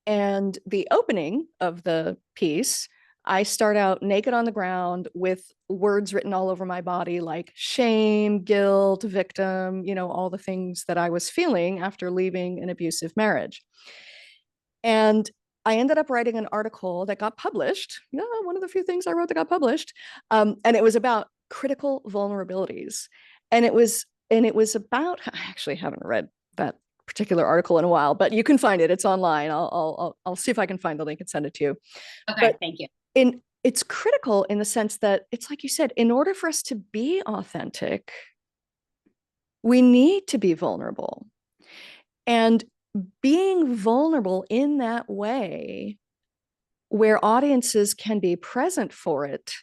And the opening of the piece, I start out naked on the ground with words written all over my body like shame, guilt, victim, all the things that I was feeling after leaving an abusive marriage. And I ended up writing an article that got published. Yeah, one of the few things I wrote that got published. And it was about critical vulnerabilities. And it was about, I actually haven't read that particular article in a while, but you can find it. It's online. I'll see if I can find the link and send it to you. okay. But Thank you. it's critical in the sense that it's like you said, in order for us to be authentic, we need to be vulnerable. And being vulnerable in that way, where audiences can be present for it,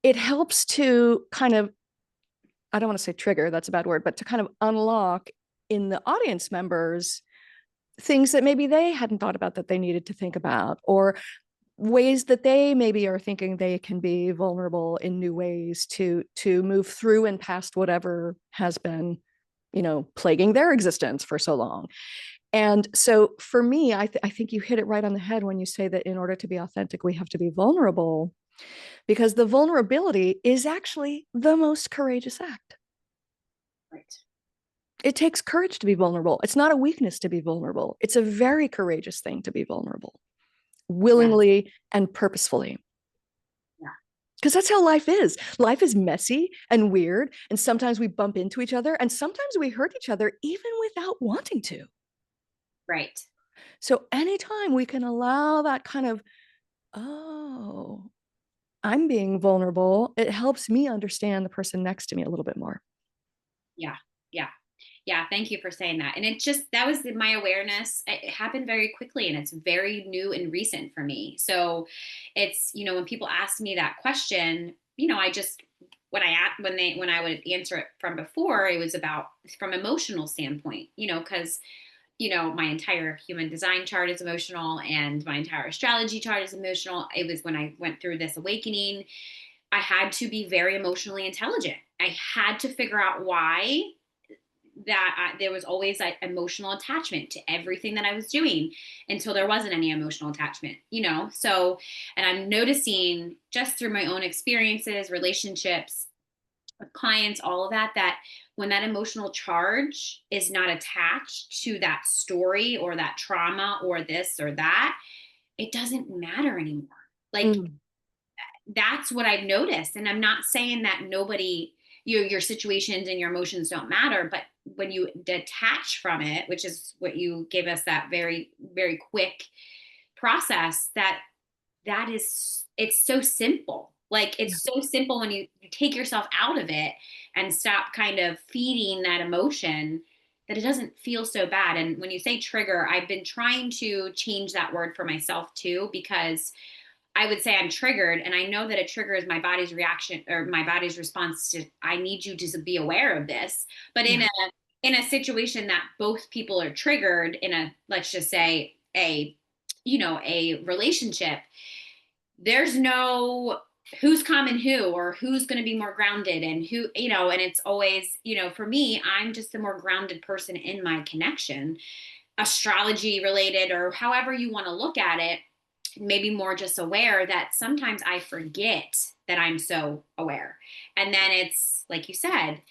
it helps to kind of, I don't want to say trigger, that's a bad word, but to kind of unlock in the audience members things that maybe they hadn't thought about that they needed to think about, or ways that they maybe are thinking they can be vulnerable in new ways to move through and past whatever has been plaguing their existence for so long. And so for me, I think you hit it right on the head when you say that in order to be authentic, we have to be vulnerable, because the vulnerability is actually the most courageous act. Right. It takes courage to be vulnerable. It's not a weakness to be vulnerable. It's a very courageous thing to be vulnerable, Yeah. willingly and purposefully. Yeah. Because that's how life is. Life is messy and weird. And sometimes we bump into each other, and sometimes we hurt each other even without wanting to. Right. So anytime we can allow that kind of, oh, I'm being vulnerable, it helps me understand the person next to me a little bit more. Yeah. Yeah. Yeah, thank you for saying that. And it just, that was my awareness. It happened very quickly and it's very new and recent for me. So it's, when people ask me that question, I just when I would answer it from before, it was about from emotional standpoint, because my entire human design chart is emotional and my entire astrology chart is emotional. It was when I went through this awakening, I had to be very emotionally intelligent. I had to figure out why there was always like emotional attachment to everything that I was doing until there wasn't any emotional attachment, So, and I'm noticing just through my own experiences, relationships with clients, all of that, that when that emotional charge is not attached to that story or that trauma or this or that, it doesn't matter anymore. Like, Mm. that's what I've noticed. And I'm not saying that nobody, your situations and your emotions don't matter, but when you detach from it, which is what you gave us that very, very quick process, that is, it's so simple. Like, Yeah. it's so simple when you take yourself out of it and stop kind of feeding that emotion, that it doesn't feel so bad. And when you say trigger, I've been trying to change that word for myself too, because I would say I'm triggered, and I know that a trigger is my body's reaction or my body's response to, I need you to be aware of this. But Yeah. in a situation that both people are triggered, in a, let's just say, a relationship, there's no who's common who, or who's going to be more grounded, and who, and it's always, for me, I'm just a more grounded person in my connection, astrology related, or however you want to look at it, maybe more just aware that sometimes I forget that I'm so aware. And then it's like you said,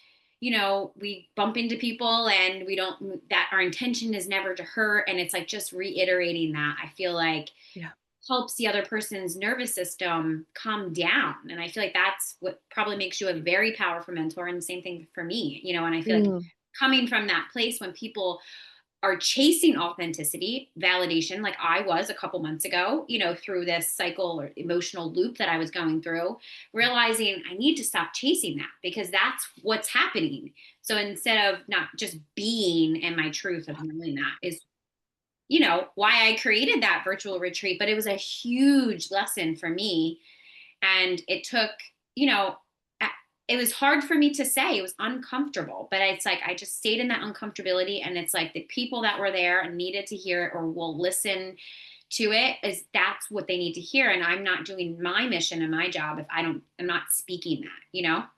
we bump into people and we don't, that our intention is never to hurt. And it's like just reiterating that, I feel like Yeah. helps the other person's nervous system calm down. And I feel like that's what probably makes you a very powerful mentor. And the same thing for me, and I feel like Mm. coming from that place, when people are chasing authenticity, validation, like I was a couple months ago, through this cycle or emotional loop that I was going through, realizing I need to stop chasing that, because that's what's happening. So instead of not just being in my truth of knowing that is, why I created that virtual retreat. But it was a huge lesson for me. And it took, you know, it was hard for me to say. It was uncomfortable, but it's like I just stayed in that uncomfortability. And it's like the people that were there and needed to hear it or will listen to it, is that's what they need to hear. And I'm not doing my mission and my job if I'm not speaking that.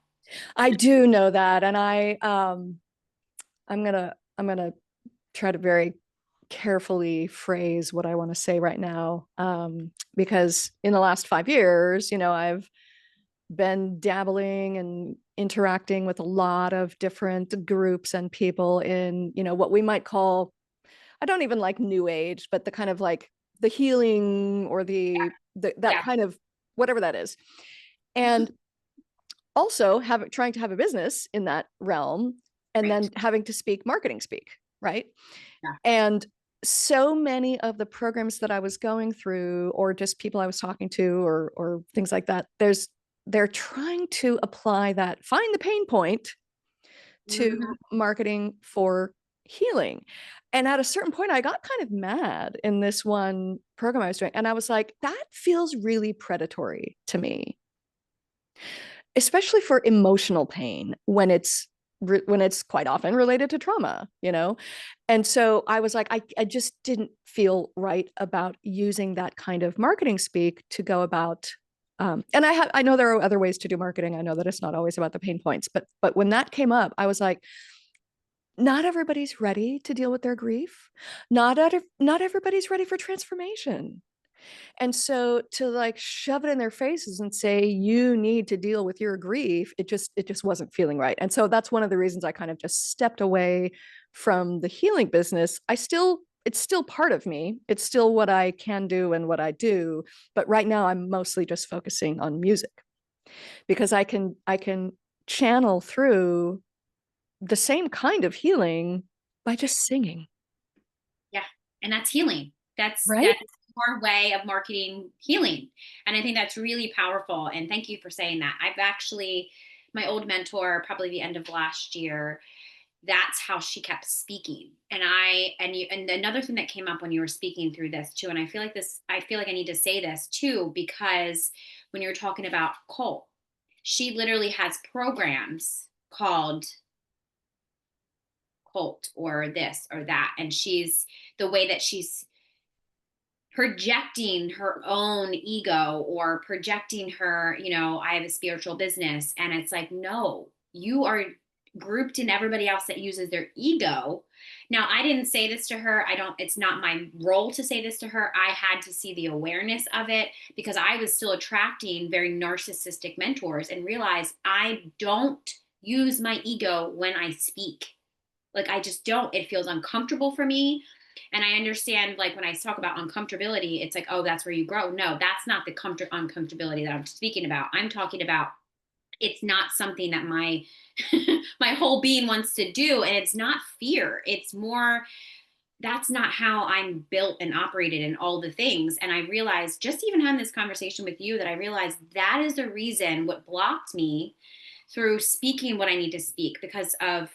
I do know that. And I'm gonna try to very carefully phrase what I want to say right now. Because in the last 5 years, I've been dabbling and interacting with a lot of different groups and people in, what we might call, I don't even like new age, but the kind of like the healing or that Yeah. kind of whatever that is. And also trying to have a business in that realm, and Right. then having to speak marketing speak, right? Yeah. And so many of the programs that I was going through, or just people I was talking to, or things like that, they're trying to apply that, find the pain point to Mhm. marketing for healing. And at a certain point, I got kind of mad in this one program I was doing. And I was like, that feels really predatory to me, especially for emotional pain when it's quite often related to trauma. And so I was like, I just didn't feel right about using that kind of marketing speak to go about. And I know there are other ways to do marketing. I know that it's not always about the pain points, but when that came up, I was like, not everybody's ready to deal with their grief. Not everybody's ready for transformation. And so to like shove it in their faces and say you need to deal with your grief, it just wasn't feeling right. And so that's one of the reasons I kind of just stepped away from the healing business. It's still part of me. It's still what I can do and what I do, but right now I'm mostly just focusing on music, because I can channel through the same kind of healing by just singing, Yeah. And that's healing. right? That's our way of marketing healing. And I think that's really powerful. And thank you for saying that. I've actually, my old mentor, probably the end of last year, that's how she kept speaking. And another thing that came up when you were speaking through this too, and I feel like I need to say this too, because when you're talking about cult, she literally has programs called cult or this or that. And she's the way that she's projecting her own ego or projecting her, I have a spiritual business. And it's like, no, you are grouped in everybody else that uses their ego. Now, I didn't say this to her. It's not my role to say this to her. I had to see the awareness of it because I was still attracting very narcissistic mentors and realized I don't use my ego when I speak. Like, I just don't. It feels uncomfortable for me. And I understand, like, when I talk about uncomfortability, it's like, oh, that's where you grow. No, that's not the uncomfortability that I'm speaking about. I'm talking about it's not something that my my whole being wants to do. And it's not fear. It's more, that's not how I'm built and operated and all the things. And I realized, just even having this conversation with you, that I realized that is the reason what blocked me through speaking what I need to speak, because of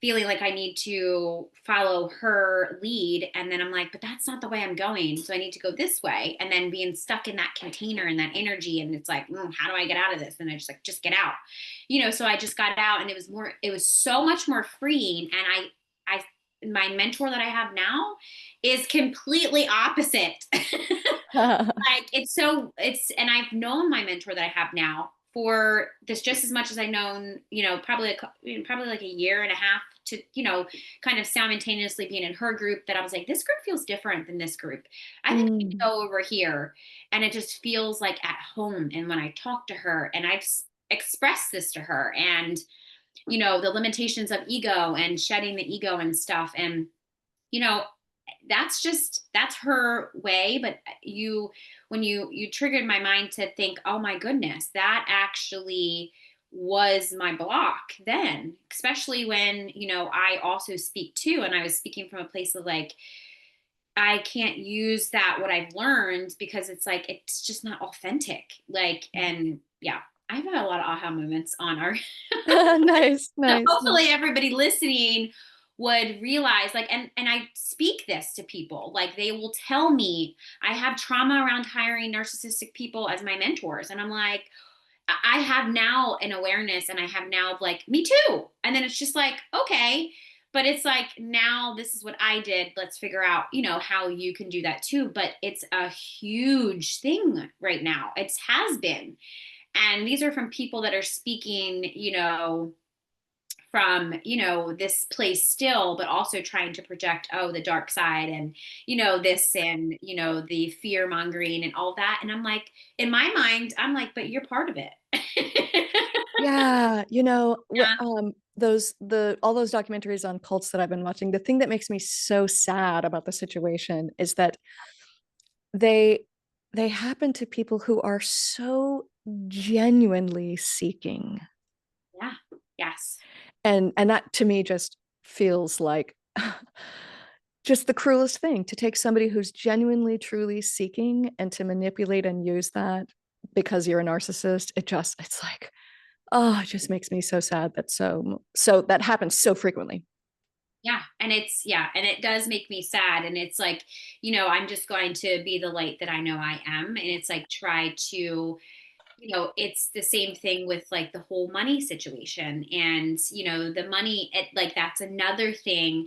feeling like I need to follow her lead. And then I'm like, but that's not the way I'm going. So I need to go this way. And then being stuck in that container and that energy. And it's like, how do I get out of this? And I just like, just get out, so I just got out, and it was so much more freeing. And my mentor that I have now is completely opposite. Like, and I've known my mentor that I have now for this just as much as I've known, probably like a year and a half to, kind of simultaneously being in her group, that I was like, this group feels different than this group. I think I can go over here, and it just feels like at home. And when I talk to her, and I've expressed this to her, and, the limitations of ego and shedding the ego and stuff. And, you know, that's her way. But when you triggered my mind to think, oh my goodness, that actually was my block then, especially when, I also speak too. And I was speaking from a place of like, I can't use that, what I've learned, because it's like, it's just not authentic. Like, and yeah, I've had a lot of aha moments on our Nice, so nice, nice. hopefully everybody listening would realize, like, and I speak this to people, like, they will tell me I have trauma around hiring narcissistic people as my mentors. And I'm like, I have now an awareness, and I have now like, me too. And then it's just like, okay, but it's like, now this is what I did. Let's figure out, how you can do that too. But it's a huge thing right now. It has been. And these are from people that are speaking, from, this place still, but also trying to project, oh, the dark side, and, this, and, the fear mongering and all that. And I'm like, in my mind, I'm like, but you're part of it. Yeah, Yeah. all those documentaries on cults that I've been watching, the thing that makes me so sad about the situation is that they they happen to people who are so genuinely seeking. Yeah. Yes. And that to me just feels like just the cruelest thing, to take somebody who's genuinely truly seeking and to manipulate and use that because you're a narcissist. It's like, oh, it just makes me so sad that so that happens so frequently. Yeah. And it does make me sad. And it's like, I'm just going to be the light that I know I am. And it's like, try to, it's the same thing with like the whole money situation. And, the money, like, that's another thing.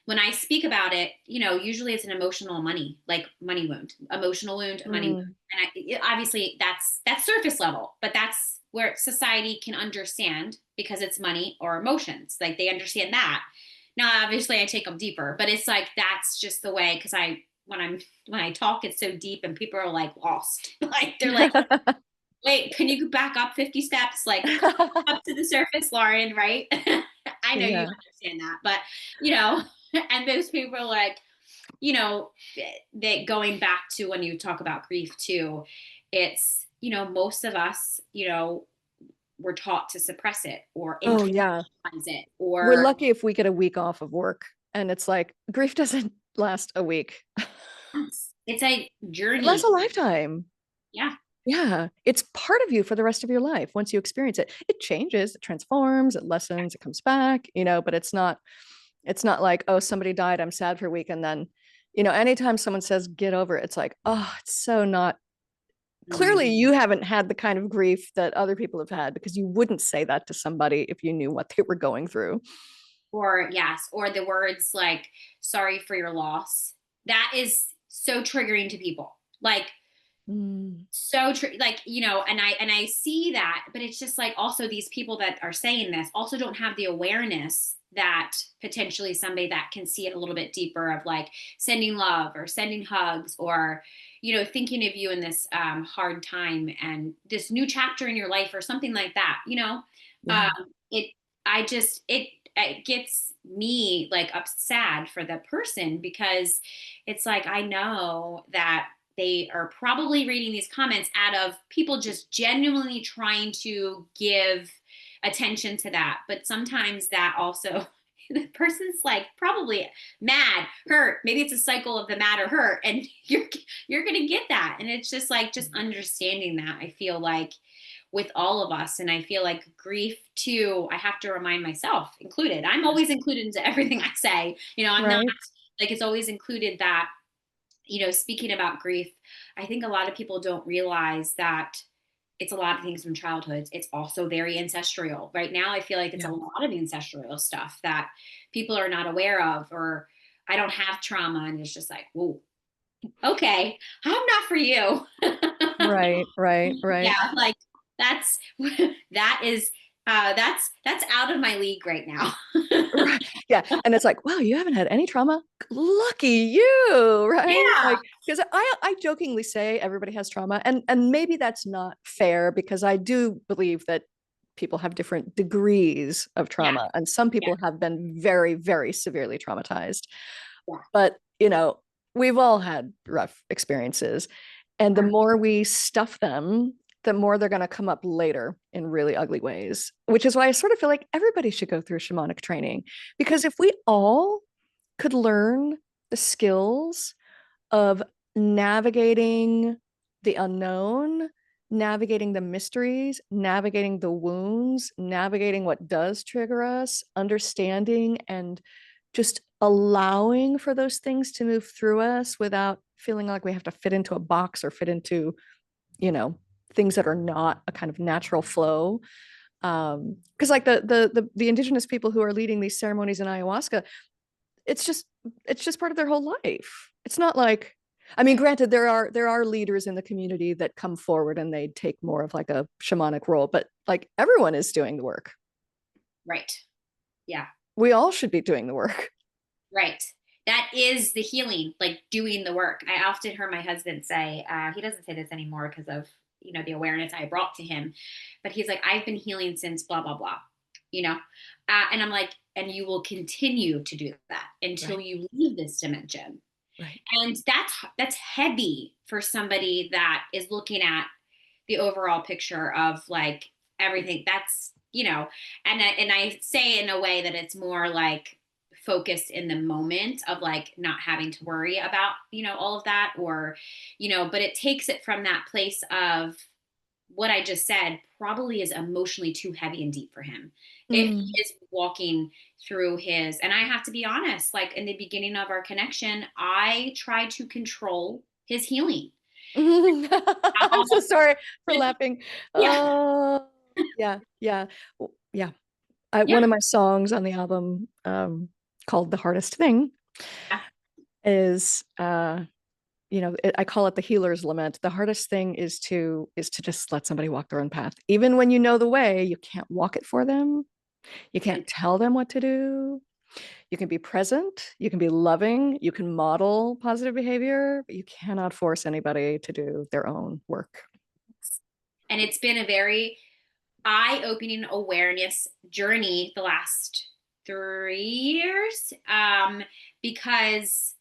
When I speak about it, usually it's an emotional like money wound, emotional wound, money wound. Mm. And obviously that's surface level, but that's where society can understand, because it's money or emotions. Like, they understand that. Now, obviously I take them deeper, but it's like, that's just the way. Cause when I talk, it's so deep, and people are like lost. Like, they're like, wait, can you back up 50 steps? Like, up to the surface, Lauren, right? I know you Yeah. understand that, but, and those people are like, that going back to when you talk about grief too, it's, most of us, we're taught to suppress it or Oh internalize yeah. it, We're or lucky if we get a week off of work, and it's like grief doesn't last a week. it's a It lasts journey. a lifetime. Yeah. Yeah, it's part of you for the rest of your life. Once you experience it, it changes, it transforms, it lessens, it comes back, but it's not like, oh, somebody died, I'm sad for a week. And then, anytime someone says get over it, it's like, oh, it's so not clearly Mm. you haven't had the kind of grief that other people have had, because you wouldn't say that to somebody if you knew what they were going through. Or yes, or the words like sorry for your loss. That is so triggering to people. Like Mm. like, and I see that, but it's just like also these people that are saying this also don't have the awareness that potentially somebody that can see it a little bit deeper of like sending love or sending hugs or thinking of you in this hard time and this new chapter in your life or something like that. Yeah. It I just it gets me like up sad for the person because it's like I know that they are probably reading these comments out of people just genuinely trying to give attention to that. But sometimes that also, the person's like probably mad, hurt. Maybe it's a cycle of the mad or hurt, and you're gonna get that. And it's just like just understanding that. I feel like with all of us, and I feel like grief too. I have to remind myself, included. I'm always included into everything I say. I'm not Right. like it's always included that speaking about grief, I think a lot of people don't realize that it's a lot of things from childhoods. It's also very ancestral. Right now, I feel like it's a Yeah. lot of ancestral stuff that people are not aware of, or I don't have trauma. And it's just like, whoa, okay, I'm not for you. Right. Right. Right. Yeah, like that's that is that's out of my league right now. Right. Yeah. And it's like, wow, you haven't had any trauma. Lucky you, right? Yeah, Like, because I jokingly say everybody has trauma, and maybe that's not fair, because I do believe that people have different degrees of yeah, trauma, and some yeah, people have been very, very severely traumatized. yeah. But, we've all had rough experiences. And the more we stuff them, the more they're going to come up later in really ugly ways, which is why I sort of feel like everybody should go through shamanic training. Because if we all could learn the skills of navigating the unknown, navigating the mysteries, navigating the wounds, navigating what does trigger us, understanding and just allowing for those things to move through us without feeling like we have to fit into a box or fit into, you know, things that are not a kind of natural flow. Because like the indigenous people who are leading these ceremonies in ayahuasca, it's just it's just part of their whole life. It's not like, I mean, granted, there are leaders in the community that come forward and they take more of like a shamanic role, but like everyone is doing the work. Right. Yeah. We all should be doing the work. Right. That is the healing, like doing the work. I often heard my husband say, he doesn't say this anymore because of, the awareness I brought to him, but he's like, I've been healing since blah, blah, blah, you know? And I'm like, and you will continue to do that until Right. you leave this dimension. Right. And that's heavy for somebody that is looking at the overall picture of like everything that's and I say in a way that it's more like focused in the moment of like not having to worry about all of that or but it takes it from that place of what I just said probably is emotionally too heavy and deep for him if he Mm. is walking through his, and I have to be honest, like in the beginning of our connection I tried to control his healing. I'm so sorry for laughing. Yeah. Oh, yeah, yeah, yeah. Yeah. One of my songs on the album, called "The Hardest Thing," is, I call it the healer's lament. The hardest thing is to just let somebody walk their own path, even when you know the way. You can't walk it for them. You can't tell them what to do. You can be present, you can be loving, you can model positive behavior, but you cannot force anybody to do their own work. And it's been a very eye-opening awareness journey the last 3 years, because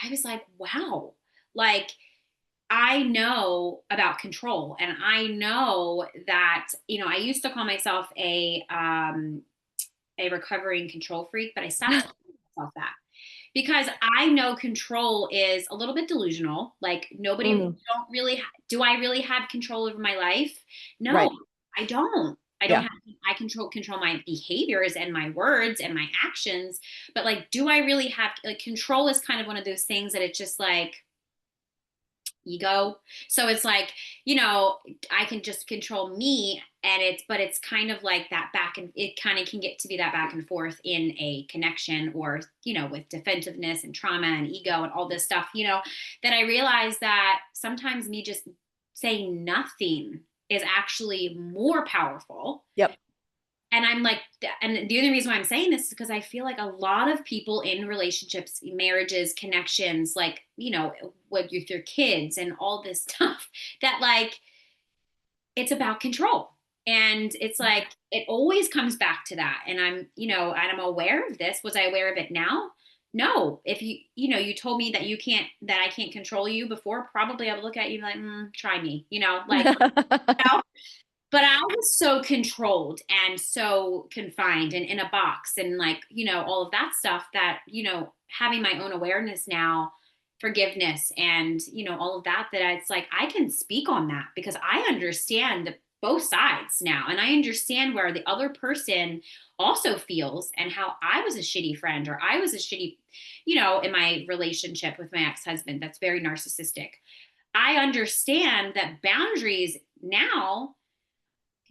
I was like, wow, like I know about control, and I know that I used to call myself a recovering control freak, but I stopped calling myself that because I know control is a little bit delusional. Like nobody Mm, don't really do I really have control over my life? No, right. I don't. I don't Yeah. have I control my behaviors and my words and my actions, but like do I really have like control is kind of one of those things that it's just like ego. So it's like, you know, I can just control me, and but it's kind of like that back, and it kind of can get to be that back and forth in a connection, or, you know, with defensiveness and trauma and ego and all this stuff, you know, that I realize that sometimes me just saying nothing is actually more powerful. Yep. And I'm like, and the only reason why I'm saying this is because I feel like a lot of people in relationships, marriages, connections, like, you know, with your kids and all this stuff, that like, it's about control. And it's like, it always comes back to that. And I'm, you know, and I'm aware of this. Was I aware of it now? No. If you know, you told me that that I can't control you before, probably I would look at you like, try me, you know, like, you know? But I was so controlled and so confined and in a box, and like, you know, all of that stuff, that, you know, having my own awareness now, forgiveness, and, you know, all of that, that it's like, I can speak on that because I understand both sides now. And I understand where the other person also feels, and how I was a shitty friend, or I was a shitty, you know, in my relationship with my ex-husband that's very narcissistic. I understand that boundaries now,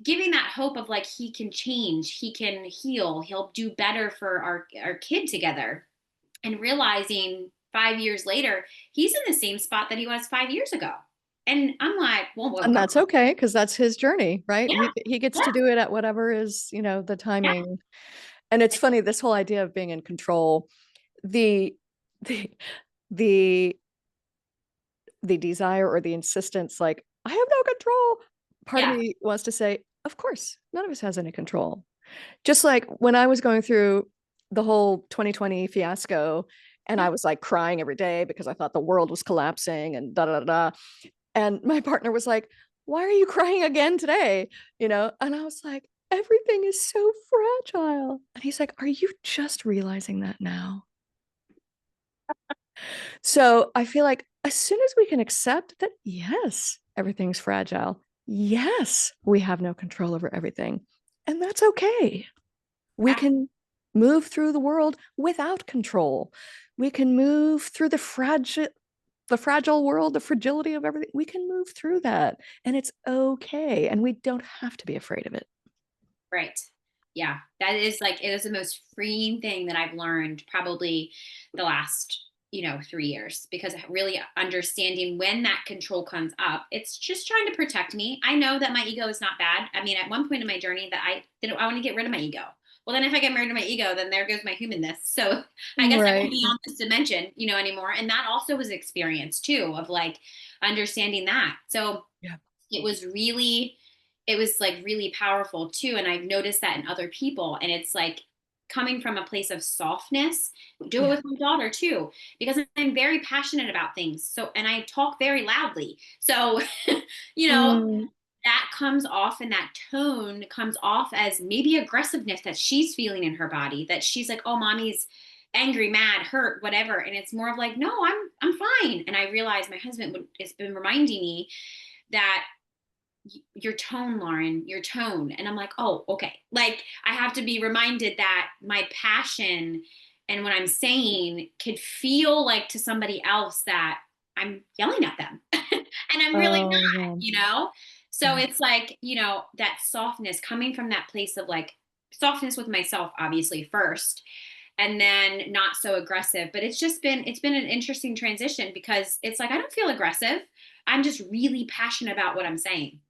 giving that hope of like, he can change, he can heal, he'll do better for our kid together, and realizing 5 years later he's in the same spot that he was 5 years ago. And I'm like, well, And God. that's okay, because that's his journey, right? Yeah, He gets yeah, to do it at whatever is, you know, the yeah, timing. And it's funny, this whole idea of being in control, the the the the desire or the insistence, like, I have no control. Part of yeah, me wants to say, of course, none of us has any control. Just like when I was going through the whole 2020 fiasco, and yeah. I was like crying every day because I thought the world was collapsing and da da da da. And my partner was like, "Why are you crying again today?" You know, and I was like, "Everything is so fragile." And he's like, "Are you just realizing that now?" So I feel like as soon as we can accept that, yes, everything's fragile. Yes, we have no control over everything. And that's okay. We Yeah. can move through the world without control. We can move through the fragile world, the fragility of everything. We can move through that, and it's okay. And we don't have to be afraid of it. Right. Yeah. That is like, it is the most freeing thing that I've learned probably the last, you know, 3 years, because really understanding when that control comes up, it's just trying to protect me. I know that my ego is not bad. I mean, at one point in my journey that I want to get rid of my ego. Well, then if I get rid of my ego, then there goes my humanness. So I guess I won't Right. be on this dimension, you know, anymore. And that also was experience too, of like understanding that. So Yeah. it was really, it was like really powerful too. And I've noticed that in other people, and it's like coming from a place of softness. Do it Yeah. with my daughter too, because I'm very passionate about things, so, and I talk very loudly, so you know, Mm, that comes off, and that tone comes off as maybe aggressiveness that she's feeling in her body, that she's like, oh, mommy's angry, mad, hurt, whatever. And it's more of like, no, I'm fine. And I realize my husband has been reminding me that your tone, Lauren, your tone. And I'm like, oh, okay. Like, I have to be reminded that my passion and what I'm saying could feel like to somebody else that I'm yelling at them. And I'm really oh, not, yeah. you know? So Yeah. it's like, you know, that softness coming from that place of like softness with myself, obviously, first, and then not so aggressive. But it's been an interesting transition, because it's like, I don't feel aggressive. I'm just really passionate about what I'm saying.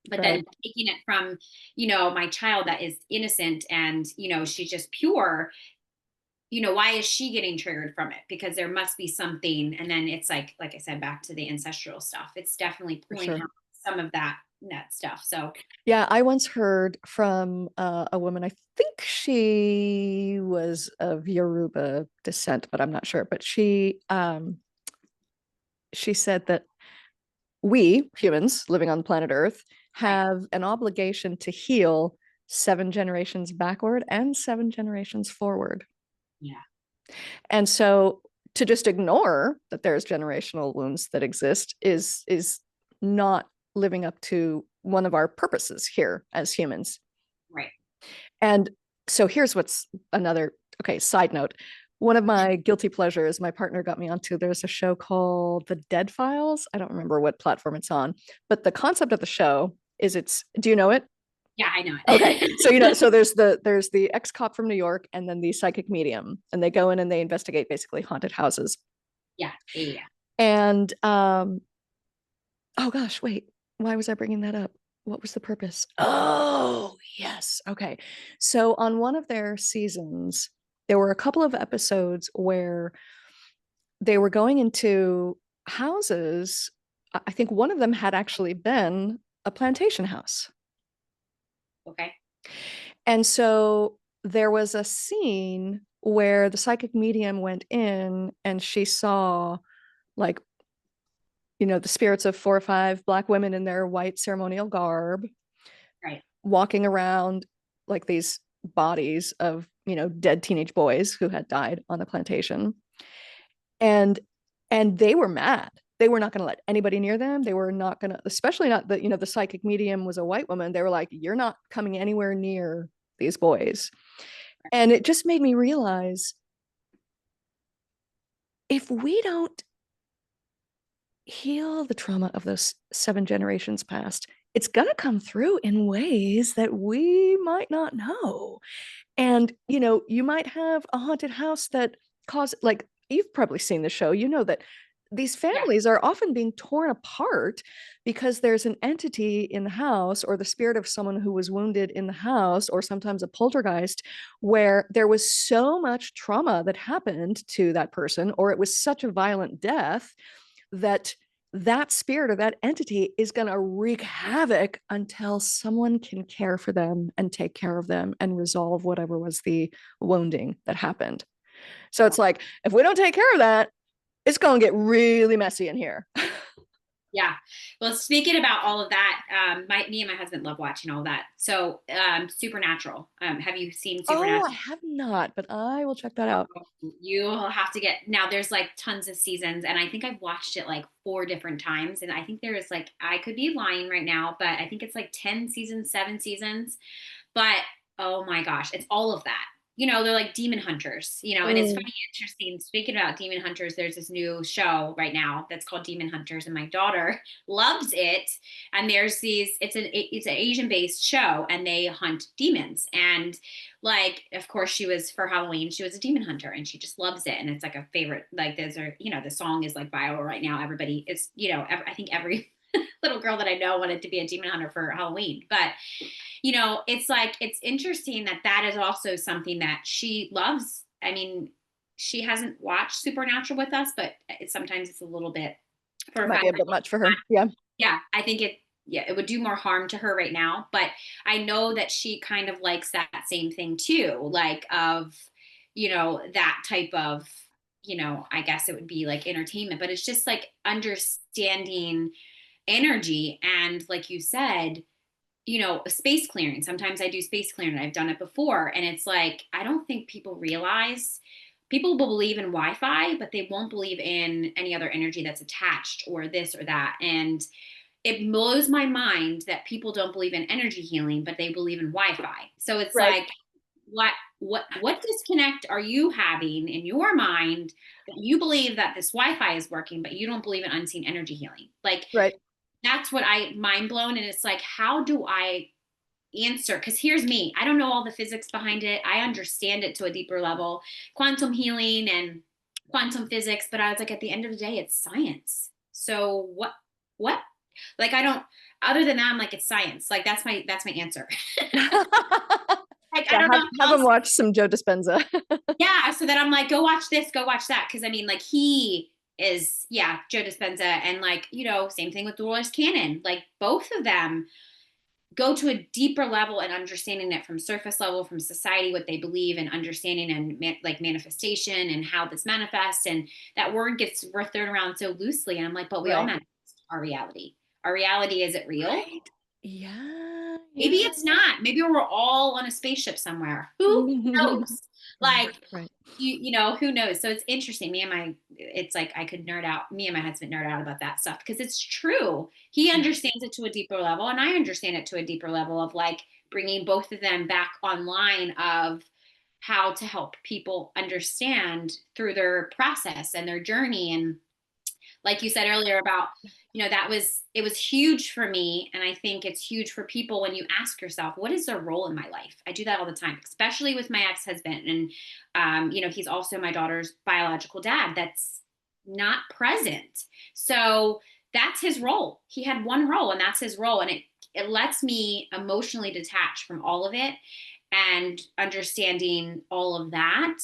But then Right. taking it from, you know, my child that is innocent, and, you know, she's just pure, you know, why is she getting triggered from it? Because there must be something. And then it's like I said, back to the ancestral stuff. It's definitely For pulling sure. out some of that stuff. So Yeah, I once heard from a woman, I think she was of Yoruba descent, but I'm not sure. But she said that we humans living on planet Earth right. have an obligation to heal 7 generations backward and 7 generations forward. Yeah. And so to just ignore that there's generational wounds that exist is not living up to one of our purposes here as humans. Right. And so here's what's another, okay, side note. One of my guilty pleasures, my partner got me onto, there's a show called The Dead Files. I don't remember what platform it's on, but the concept of the show is do you know it? Yeah, I know Okay. So, it. so there's the ex-cop from New York and then the psychic medium, and they go in and they investigate basically haunted houses. Yeah, yeah, And oh gosh, wait, why was I bringing that up? What was the purpose? Oh, yes. Okay. So on one of their seasons, there were a couple of episodes where they were going into houses. I think one of them had actually been a plantation house. okay. And so there was a scene where the psychic medium went in and she saw, like, the spirits of 4 or 5 Black women in their white ceremonial garb Right. walking around, like these bodies of, dead teenage boys who had died on the plantation. And they were mad. They were not going to let anybody near them. They were not going to, especially not the, the psychic medium was a white woman. They were like, you're not coming anywhere near these boys. And it just made me realize, if we don't heal the trauma of those 7 generations past, it's going to come through in ways that we might not know. And, you might have a haunted house that like, you've probably seen the show, that these Yeah. families are often being torn apart because there's an entity in the house, or the spirit of someone who was wounded in the house, or sometimes a poltergeist, where there was so much trauma that happened to that person, or it was such a violent death that that spirit or that entity is going to wreak havoc until someone can care for them and take care of them and resolve whatever was the wounding that happened. So it's like, if we don't take care of that, it's going to get really messy in here. Yeah. Well, speaking about all of that, me and my husband love watching all that. So, Supernatural. Have you seen Oh, I Supernatural? have not, but I will check that out. You'll have to get, now there's like tons of seasons, and I think I've watched it like 4 different times, and I think there is like, I could be lying right now, but I think it's like 10 seasons, 7 seasons. But oh my gosh, it's all of that. They're like demon hunters, and it's Mm. funny, interesting. Speaking about demon hunters, there's this new show right now that's called Demon Hunters, and my daughter loves it. And there's it's an Asian based show, and they hunt demons. And like, of course, she was, for Halloween, she was a demon hunter, and she just loves it. And it's like a favorite, like, the song is like viral right now. Everybody is, I think every little girl that I know wanted to be a demon hunter for Halloween. But it's like, it's interesting that that is also something that she loves. I mean, she hasn't watched Supernatural with us, but sometimes it's a little bit, for a Might be fact a that, bit much for her. Yeah. yeah, I think it would do more harm to her right now. But I know that she kind of likes that same thing too, like, of, that type of, I guess it would be like entertainment, but it's just like understanding energy. And like you said, space clearing. Sometimes I do space clearing. I've done it before. And it's like, I don't think people realize, people will believe in Wi-Fi, but they won't believe in any other energy that's attached, or this or that. And it blows my mind that people don't believe in energy healing, but they believe in Wi-Fi. So it's Right. like, what disconnect are you having in your mind that you believe that this Wi-Fi is working, but you don't believe in unseen energy healing? Like, Right. that's what I mind blown. And it's like, how do I answer? Because here's me, I don't know all the physics behind it. I understand it to a deeper level, quantum healing and quantum physics, but I was like, at the end of the day, it's science. So what like, I don't, other than that, I'm like, it's science. Like, that's my answer. Like, I Yeah, don't know have how them else. watch some Joe Dispenza. Yeah, so then I'm like, go watch this, go watch that. Because I mean, like, he is, yeah, Joe Dispenza. And like, same thing with Dolores Cannon. Like, both of them go to a deeper level and understanding it from surface level, from society, what they believe, and understanding, and like manifestation and how this manifests. And that word gets, we're thrown around so loosely. And I'm like, but we all Right. manifest our reality. Our reality, is it real? Right. Yeah. Maybe Yeah. it's not. Maybe we're all on a spaceship somewhere. Who knows? Right. Like, Right. who knows? So it's interesting. It's like, I could nerd out, me and my husband nerd out about that stuff, because it's true. He Yeah. understands it to a deeper level, and I understand it to a deeper level, of like bringing both of them back online, of how to help people understand through their process and their journey. And like you said earlier about, it was huge for me. And I think it's huge for people when you ask yourself, what is their role in my life? I do that all the time, especially with my ex-husband. And, he's also my daughter's biological dad that's not present. So that's his role. He had one role, and that's his role. And it lets me emotionally detach from all of it, and understanding all of that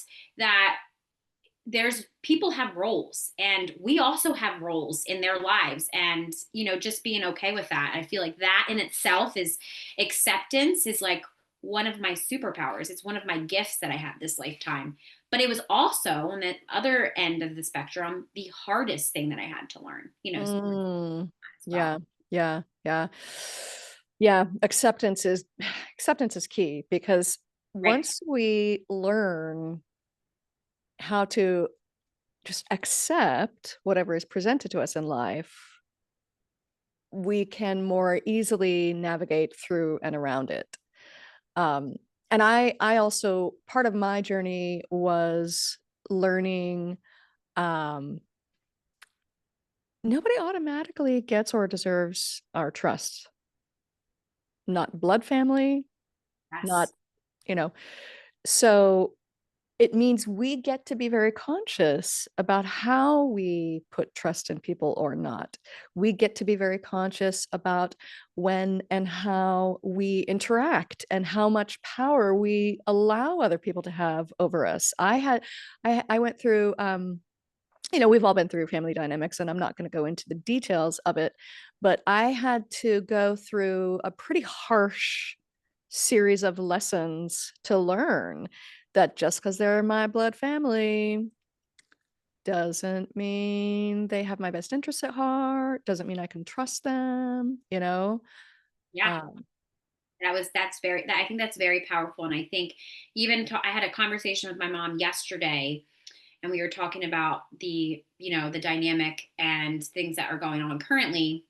there's people have roles, and we also have roles in their lives, and just being okay with that. I feel like that in itself is acceptance, is like one of my superpowers. It's one of my gifts that I have this lifetime. But it was also on the other end of the spectrum the hardest thing that I had to learn, as Mm, well. yeah, yeah, yeah. Yeah, acceptance is key because Right. once we learn how to just accept whatever is presented to us in life, we can more easily navigate through and around it. Um, and I also, part of my journey was learning, um, nobody automatically gets or deserves our trust. Not blood family, not, Yes. you know. So it means we get to be very conscious about how we put trust in people or not. We get to be very conscious about when and how we interact and how much power we allow other people to have over us. I went through, we've all been through family dynamics, and I'm not going to go into the details of it, but I had to go through a pretty harsh series of lessons to learn that just because they're my blood family doesn't mean they have my best interests at heart, doesn't mean I can trust them, you know? Yeah. Um, I think that's very powerful. And I think I had a conversation with my mom yesterday, and we were talking about the dynamic and things that are going on currently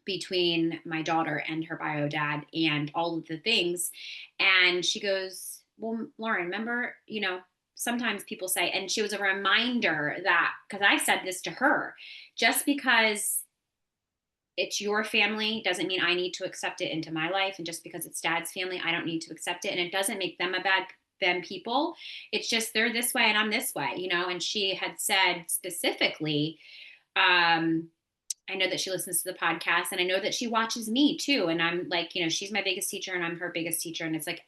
between my daughter and her bio dad and all of the things. And she goes, well, Lauren, remember, sometimes people say, and she was a reminder that, because I said this to her, just because it's your family doesn't mean I need to accept it into my life. And just because it's dad's family, I don't need to accept it. And it doesn't make them a bad them people. It's just they're this way and I'm this way, And she had said specifically, I know that she listens to the podcast, and I know that she watches me too. And I'm like, she's my biggest teacher and I'm her biggest teacher. And it's like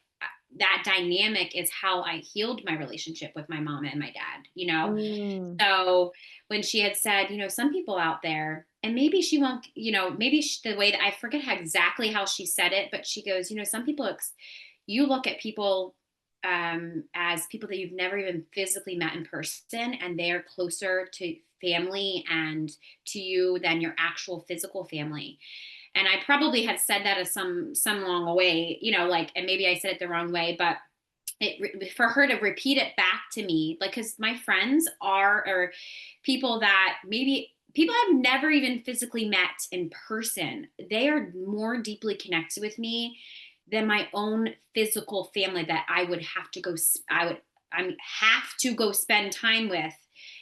that dynamic is how I healed my relationship with my mom and my dad. mm, So when she had said, some people out there, and maybe she won't, the way that I forget exactly how she said it, but she goes, some people, you look at people as people that you've never even physically met in person, and they're closer to family and to you than your actual physical family. And I probably had said that as some long way, and maybe I said it the wrong way, but for her to repeat it back to me, like, because my friends or people that maybe people I've never even physically met in person, they are more deeply connected with me than my own physical family that I have to go spend time with.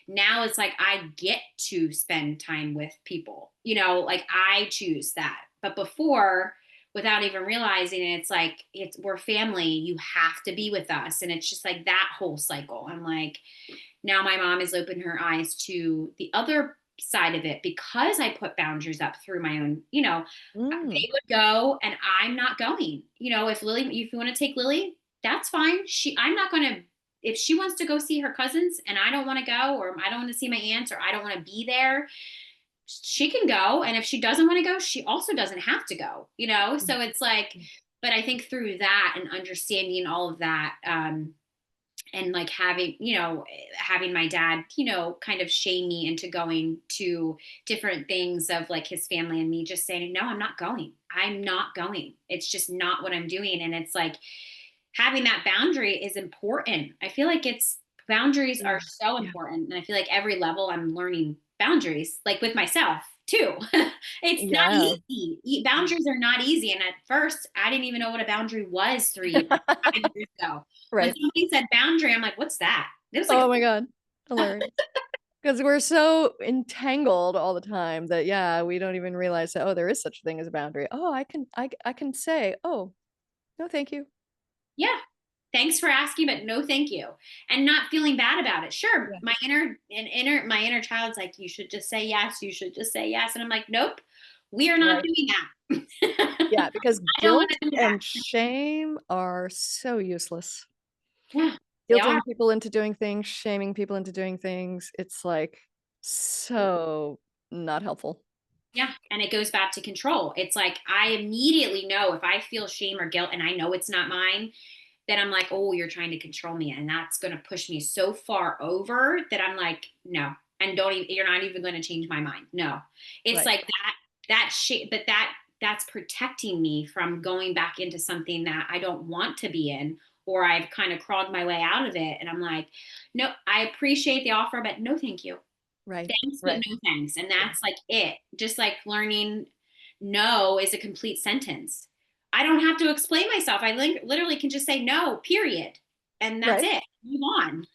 Now it's like I get to spend time with people, like I choose that. But before, without even realizing it, it's like we're family. You have to be with us, and it's just like that whole cycle. I'm like, now my mom has opened her eyes to the other side of it because I put boundaries up through my own. mm, They would go, and I'm not going. If you want to take Lily, that's fine. I'm not going to. If she wants to go see her cousins and I don't want to go, or I don't want to see my aunts, or I don't want to be there, she can go. And if she doesn't want to go, she also doesn't have to go. So it's like, but I think through that and understanding all of that, and like having my dad, kind of shame me into going to different things of like his family, and me just saying, no, I'm not going. It's just not what I'm doing. And it's like having that boundary is important. I feel like boundaries yeah, are so yeah, important. And I feel like every level I'm learning boundaries, like with myself too. It's not Yeah. easy. Boundaries are not easy. And at first, I didn't even know what a boundary was 5 years ago. When Right. somebody said boundary, I'm like, what's that? It was like, Oh my God. Hilarious. Because we're so entangled all the time that yeah, we don't even realize that, oh, there is such a thing as a boundary. Oh, I can say, oh, no, thank you. yeah, thanks for asking, but no, thank you. And not feeling bad about it. Sure, Yeah. my inner child's like, you should just say yes. You should just say yes. And I'm like, nope, we are not Right. doing that. Yeah, because I don't want guilt to do that. and shame are so useless. Yeah, they are. Guilting people into doing things, shaming people into doing things, it's like so not helpful. Yeah. And it goes back to control. It's like I immediately know if I feel shame or guilt and I know it's not mine, then I'm like, oh, you're trying to control me. And that's going to push me so far over that I'm like, no. And don't even, you're not even going to change my mind. No. It's Right. like that shit, but that's protecting me from going back into something that I don't want to be in, or I've kind of crawled my way out of it. And I'm like, no, I appreciate the offer, but no, thank you. Right. Thanks, but Right. no thanks. And Yeah. that's like it. Just like learning no is a complete sentence. I don't have to explain myself. I literally can just say no, period. And that's Right. it. Move on.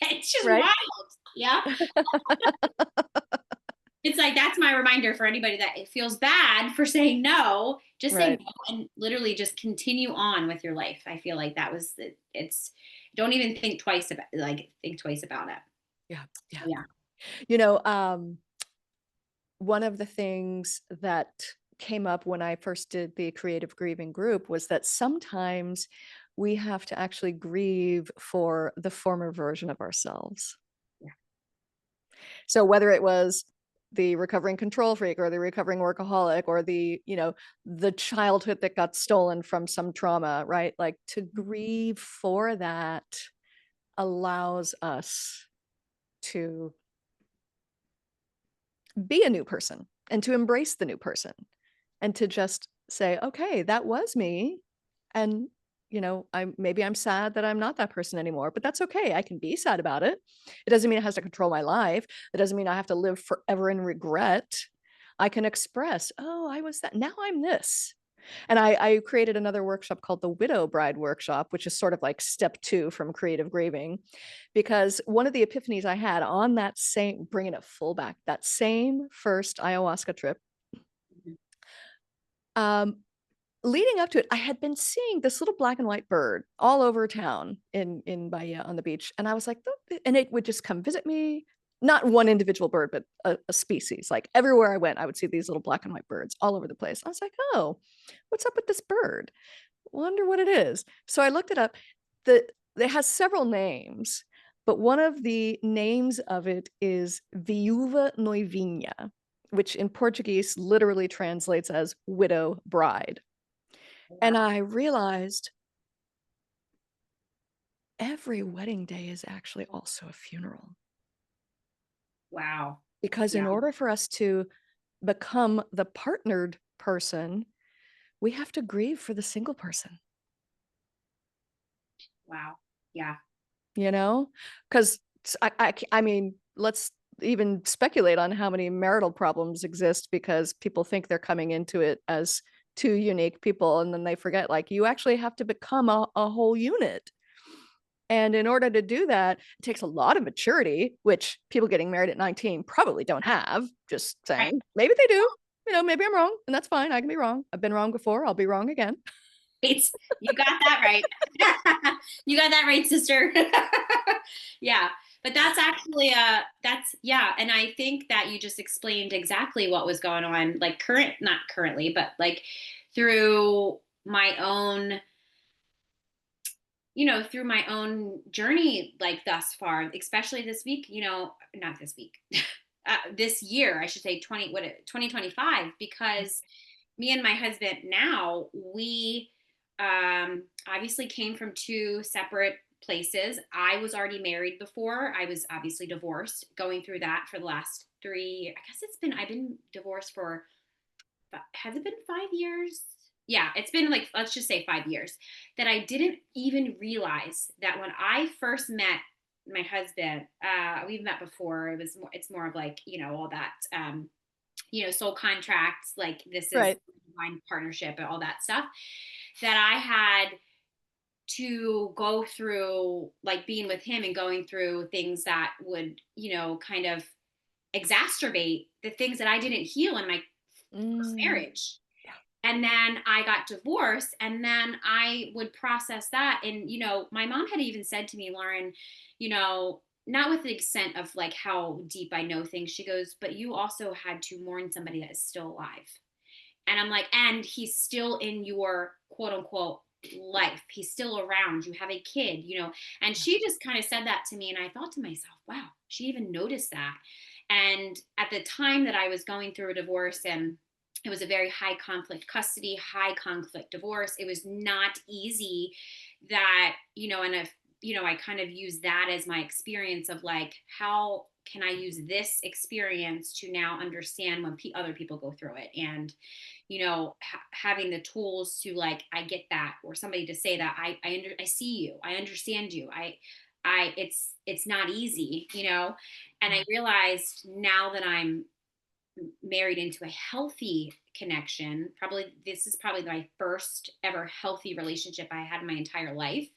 It's just Right. wild. Yeah. It's like that's my reminder for anybody that it feels bad for saying no. Just say Right. no and literally just continue on with your life. I feel like that was it's don't even think twice about it. Yeah. Yeah. Yeah. You know, one of the things that came up when I first did the creative grieving group was that sometimes we have to actually grieve for the former version of ourselves. Yeah. So whether it was the recovering control freak or the recovering workaholic or the, the childhood that got stolen from some trauma, right? Like to grieve for that allows us to be a new person and to embrace the new person and to just say, okay, that was me. And, I'm sad that I'm not that person anymore, but that's okay. I can be sad about it. It doesn't mean it has to control my life. It doesn't mean I have to live forever in regret. I can express, oh, I was that. Now I'm this. And I created another workshop called the Widow Bride Workshop, which is sort of like step 2 from creative grieving, because one of the epiphanies I had on that same, bringing it full back, that same first ayahuasca trip, Mhm. um, leading up to it, I had been seeing this little black and white bird all over town in Bahia on the beach, and I was like, "Oh," and it would just come visit me. Not one individual bird, but a species. Like everywhere I went, I would see these little black and white birds all over the place. I was like, "Oh, what's up with this bird? Wonder what it is." So I looked it up. It has several names, but one of the names of it is Viúva Noivinha, which in Portuguese literally translates as widow bride. And Wow. I realized every wedding day is actually also a funeral. Wow. Because in Yeah. order for us to become the partnered person, we have to grieve for the single person, Wow. Yeah. you know? Because I mean, let's even speculate on how many marital problems exist because people think they're coming into it as two unique people and then they forget, like, you actually have to become a whole unit. And in order to do that, it takes a lot of maturity, which people getting married at 19 probably don't have. Just Right. saying. Maybe they do. Maybe I'm wrong, and that's fine. I can be wrong. I've been wrong before. I'll be wrong again. You got that right. You got that right, sister. Yeah. But that's actually yeah. And I think that you just explained exactly what was going on, like not currently, but like through my own, through my own journey, like thus far, especially this week, not this week, this year, I should say 2025, because me and my husband now, we obviously came from two separate places. I was already married before. I was obviously divorced, going through that for the last I've been divorced for, has it been 5 years? Yeah, it's been like, let's just say 5 years, that I didn't even realize that when I first met my husband, we've met before. It's more of like, all that, soul contracts, like this is Right. divine partnership and all that stuff, that I had to go through, like being with him and going through things that would, kind of exacerbate the things that I didn't heal in my first Mm, marriage. yeah. And then I got divorced, and then I would process that. And, my mom had even said to me, Lauren, not with the extent of like how deep I know things. She goes, but you also had to mourn somebody that is still alive. And I'm like, and he's still in your quote unquote life. He's still around. You have a kid, And Yeah. she just kind of said that to me. And I thought to myself, wow, she even noticed that. And at the time that I was going through a divorce, and it was a very high conflict custody, high conflict divorce, it was not easy that, and if, I kind of use that as my experience of like, how can I use this experience to now understand when other people go through it? And having the tools to like, I get that, or somebody to say that I see you, I understand you, it's not easy, and I Yeah. realized now that I'm married into a healthy connection, probably this is probably my first ever healthy relationship I had in my entire life,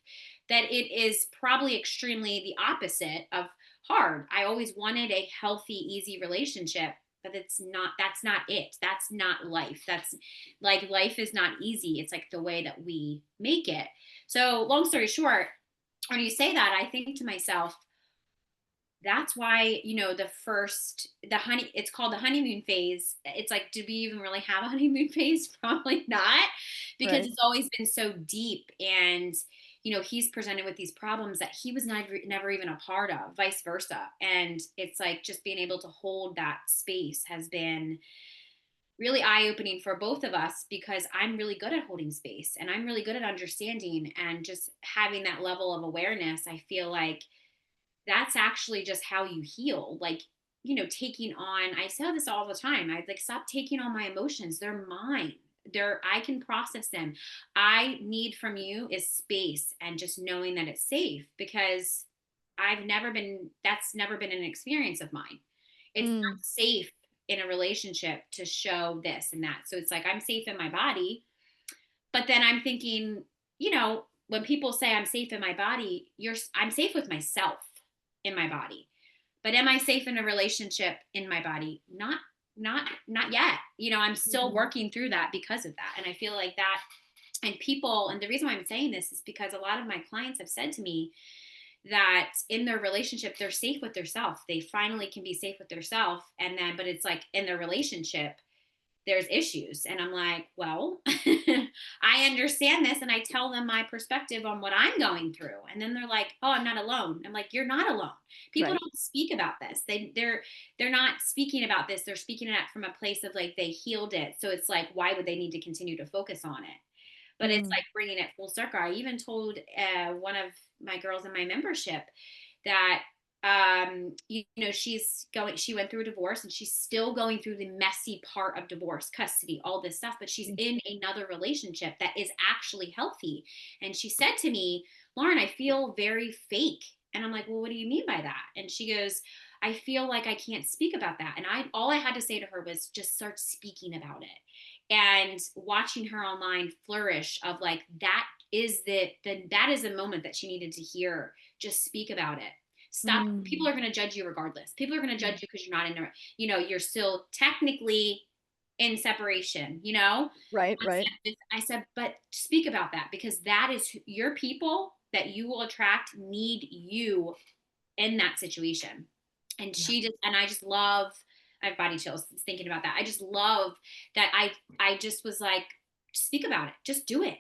that it is probably extremely the opposite of hard. I always wanted a healthy, easy relationship, but that's not it. That's not life. That's like, life is not easy. It's like the way that we make it. So long story short, when you say that, I think to myself, that's why, it's called the honeymoon phase. It's like, did we even really have a honeymoon phase? Probably not, because Right. it's always been so deep. And he's presented with these problems that he was never even a part of, vice versa. And it's like, just being able to hold that space has been really eye-opening for both of us, because I'm really good at holding space, and I'm really good at understanding, and just having that level of awareness. I feel like that's actually just how you heal. Like, taking on, I say this all the time. I like, stop taking on my emotions. They're mine. I can process them. I need from you is space, and just knowing that it's safe, because that's never been an experience of mine. It's Mm, not safe in a relationship to show this and that. So it's like, I'm safe in my body, but then I'm thinking, when people say I'm safe in my body, I'm safe with myself in my body. But am I safe in a relationship in my body? Not yet. I'm still mhm. working through that because of that. And I feel like that, and people, and the reason why I'm saying this is because a lot of my clients have said to me that in their relationship they're safe with themselves. They finally can be safe with themselves, and then, but it's like in their relationship there's issues. And I'm like, well, I understand this. And I tell them my perspective on what I'm going through. And then they're like, oh, I'm not alone. I'm like, you're not alone. People Right. don't speak about this. They're not speaking about this. They're speaking it from a place of like, they healed it. So it's like, why would they need to continue to focus on it? But it's Mm, like bringing it full circle. I even told one of my girls in my membership that she went through a divorce, and she's still going through the messy part of divorce, custody, all this stuff, but she's mm, in another relationship that is actually healthy. And she said to me, Lauren, I feel very fake. And I'm like, well, what do you mean by that? And she goes, I feel like I can't speak about that. And all I had to say to her was, just start speaking about it. And watching her online flourish of like, that is a moment that she needed to hear. Just speak about it. Stop. People mm. are going to judge you regardless. People are going to Yeah. judge you because you're not in a, you're still technically in separation, Right, right. I said, but speak about that, because that is your people that you will attract need you in that situation. And Yeah. I just love, I have body chills thinking about that. I just love that. I just was like, speak about it. Just do it.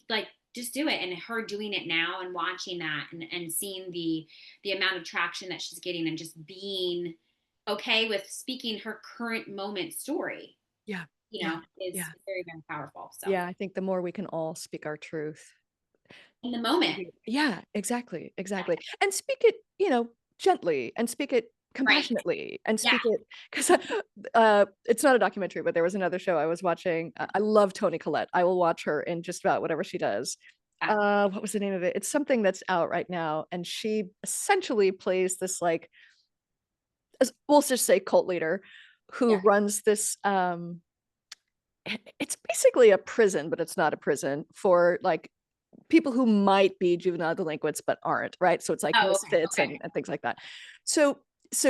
Like, just do it. And her doing it now, and watching that, and seeing the amount of traction that she's getting, and just being okay with speaking her current moment story, Yeah. Yeah. is Yeah. very, very powerful. So Yeah. I think the more we can all speak our truth. in the moment, Yeah, exactly. yeah, Exactly. And speak it, gently, and speak it right. compassionately, and Yeah. speak it because it's not a documentary, but there was another show I was watching. I love Toni Collette. I will watch her in just about whatever she does. Yeah. What was the name of it? It's something that's out right now. And she essentially plays this, like, we'll just say cult leader who Yeah. runs this it's basically a prison, but it's not a prison for like people who might be juvenile delinquents but aren't, right? So it's like Oh, okay. misfits Okay. and things like that. So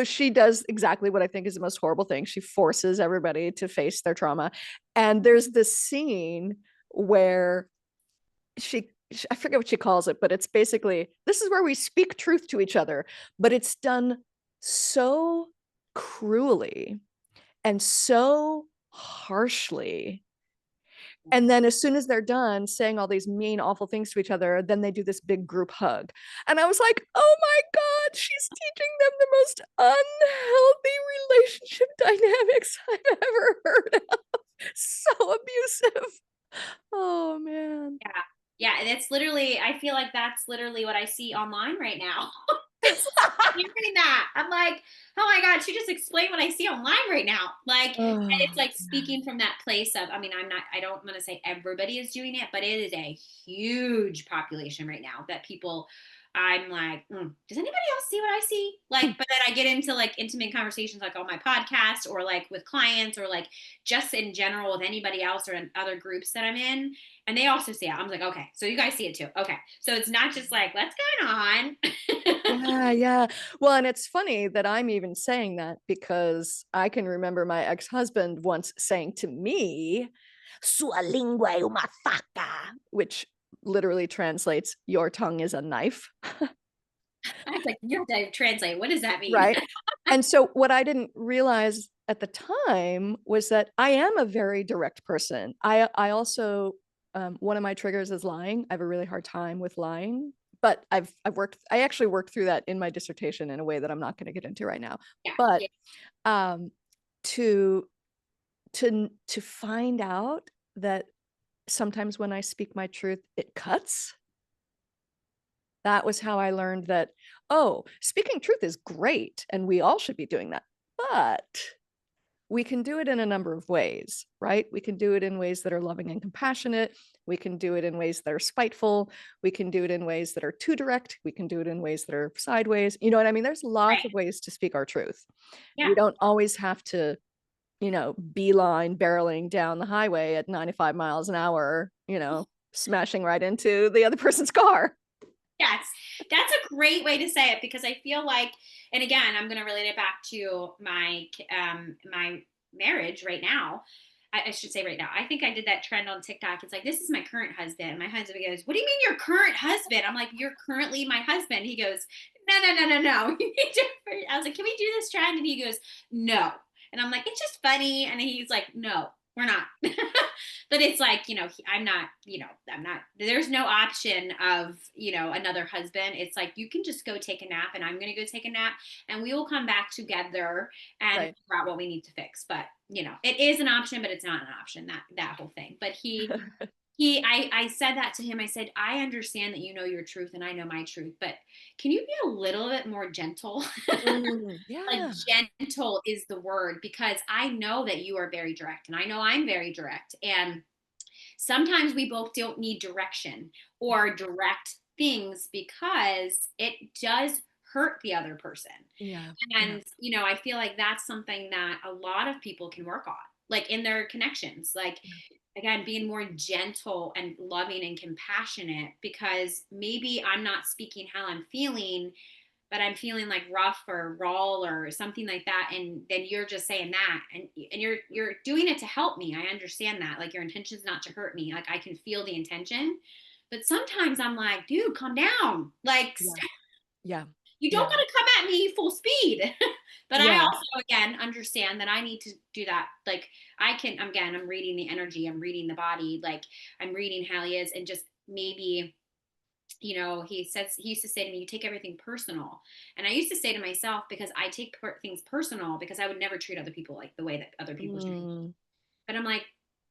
she does exactly what I think is the most horrible thing. She forces everybody to face their trauma. And there's this scene where she I forget what she calls it, but it's basically this is where we speak truth to each other, but it's done so cruelly and so harshly. And then as soon as they're done saying all these mean, awful things to each other, then they do this big group hug. And I was like, oh my God, she's teaching them the most unhealthy relationship dynamics I've ever heard of. So abusive. Oh man. Yeah. Yeah. And it's literally, I feel like that's literally what I see online right now. It's like hearing that. I'm like, oh my God, she just explained what I see online right now. Like, and it's Oh, like speaking from that place of, I mean, I don't want to say everybody is doing it, but it is a huge population right now that people, I'm like, does anybody else see what I see? Like, but then I get into like intimate conversations, like on my podcast or like with clients or like just in general with anybody else or in other groups that I'm in. And they also see it. I'm like, okay, so you guys see it too. Okay. So it's not just like, what's going on? yeah, yeah. Well, and it's funny that I'm even saying that because I can remember my ex-husband once saying to me, "Sua lingua è una faca," which literally translates, "Your tongue is a knife." I was like, you have to translate. What does that mean? Right. And so what I didn't realize at the time was that I am a very direct person. I also one of my triggers is lying. I have a really hard time with lying, but I actually worked through that in my dissertation in a way that I'm not going to get into right now. Yeah. But Yeah. um to to find out that sometimes when I speak my truth, it cuts. That was how I learned that, oh, speaking truth is great, and we all should be doing that. But we can do it in a number of ways, right? We can do it in ways that are loving and compassionate. We can do it in ways that are spiteful. We can do it in ways that are too direct. We can do it in ways that are sideways. You know what I mean? There's lots Right. of ways to speak our truth. Yeah. We don't always have to, beeline barreling down the highway at 95 miles an hour, smashing right into the other person's car. Yes. That's a great way to say it because I feel like, and again, I'm going to relate it back to my marriage right now. I should say right now. I think I did that trend on TikTok. It's like, this is my current husband. My husband goes, what do you mean your current husband? I'm like, you're currently my husband. He goes, no. I was like, can we do this trend? And he goes, no. And I'm like, it's just funny. And he's like, no, we're not. But it's like, I'm not, there's no option of, another husband. It's like, you can just go take a nap and I'm going to go take a nap and we will come back together and Right. figure out what we need to fix. But, it is an option, but it's not an option, that whole thing. But I said that to him. I said, I understand that you know your truth and I know my truth, but can you be a little bit more gentle? Like Yeah. gentle is the word because I know that you are very direct and I know I'm very direct. And sometimes we both don't need direction or direct things because it does hurt the other person. Yeah. Yeah. And, I feel like that's something that a lot of people can work on, like in their connections. Like, again, being more gentle and loving and compassionate because maybe I'm not speaking how I'm feeling, but I'm feeling like rough or raw or something like that. And then you're just saying that and you're doing it to help me. I understand that. Like your intention is not to hurt me. Like I can feel the intention. But sometimes I'm like, dude, calm down. Like Yeah. Yeah. you don't Yeah. gotta come at me full speed. But I Yeah. also again understand that I need to do that. Like I'm reading the energy, I'm reading the body, like I'm reading how he is, and just maybe he used to say to me, you take everything personal. And I used to say to myself, because I take things personal, because I would never treat other people like the way that other people treat me. Mm, But I'm like,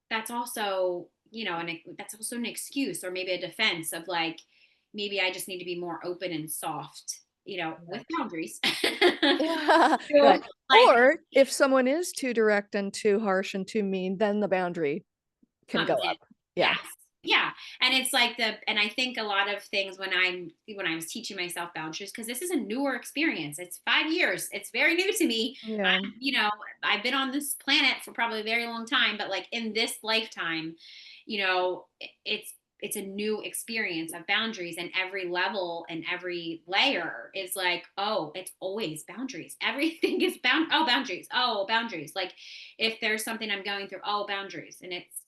that's also, that's also an excuse or maybe a defense of like, maybe I just need to be more open and soft, with right. boundaries. Yeah. So, Right. like, Or if someone is too direct and too harsh and too mean, then the boundary can go comes in. up. Yeah. Yes. Yeah. And it's like and I think a lot of things when I was teaching myself boundaries, because this is a newer experience. It's 5 years. It's very new to me. Yeah. I've been on this planet for probably a very long time, but like in this lifetime, it's a new experience of boundaries, and every level and every layer is like, oh, it's always boundaries. Everything is boundaries. Oh, boundaries. Like if there's something I'm going through, oh, boundaries. And it's,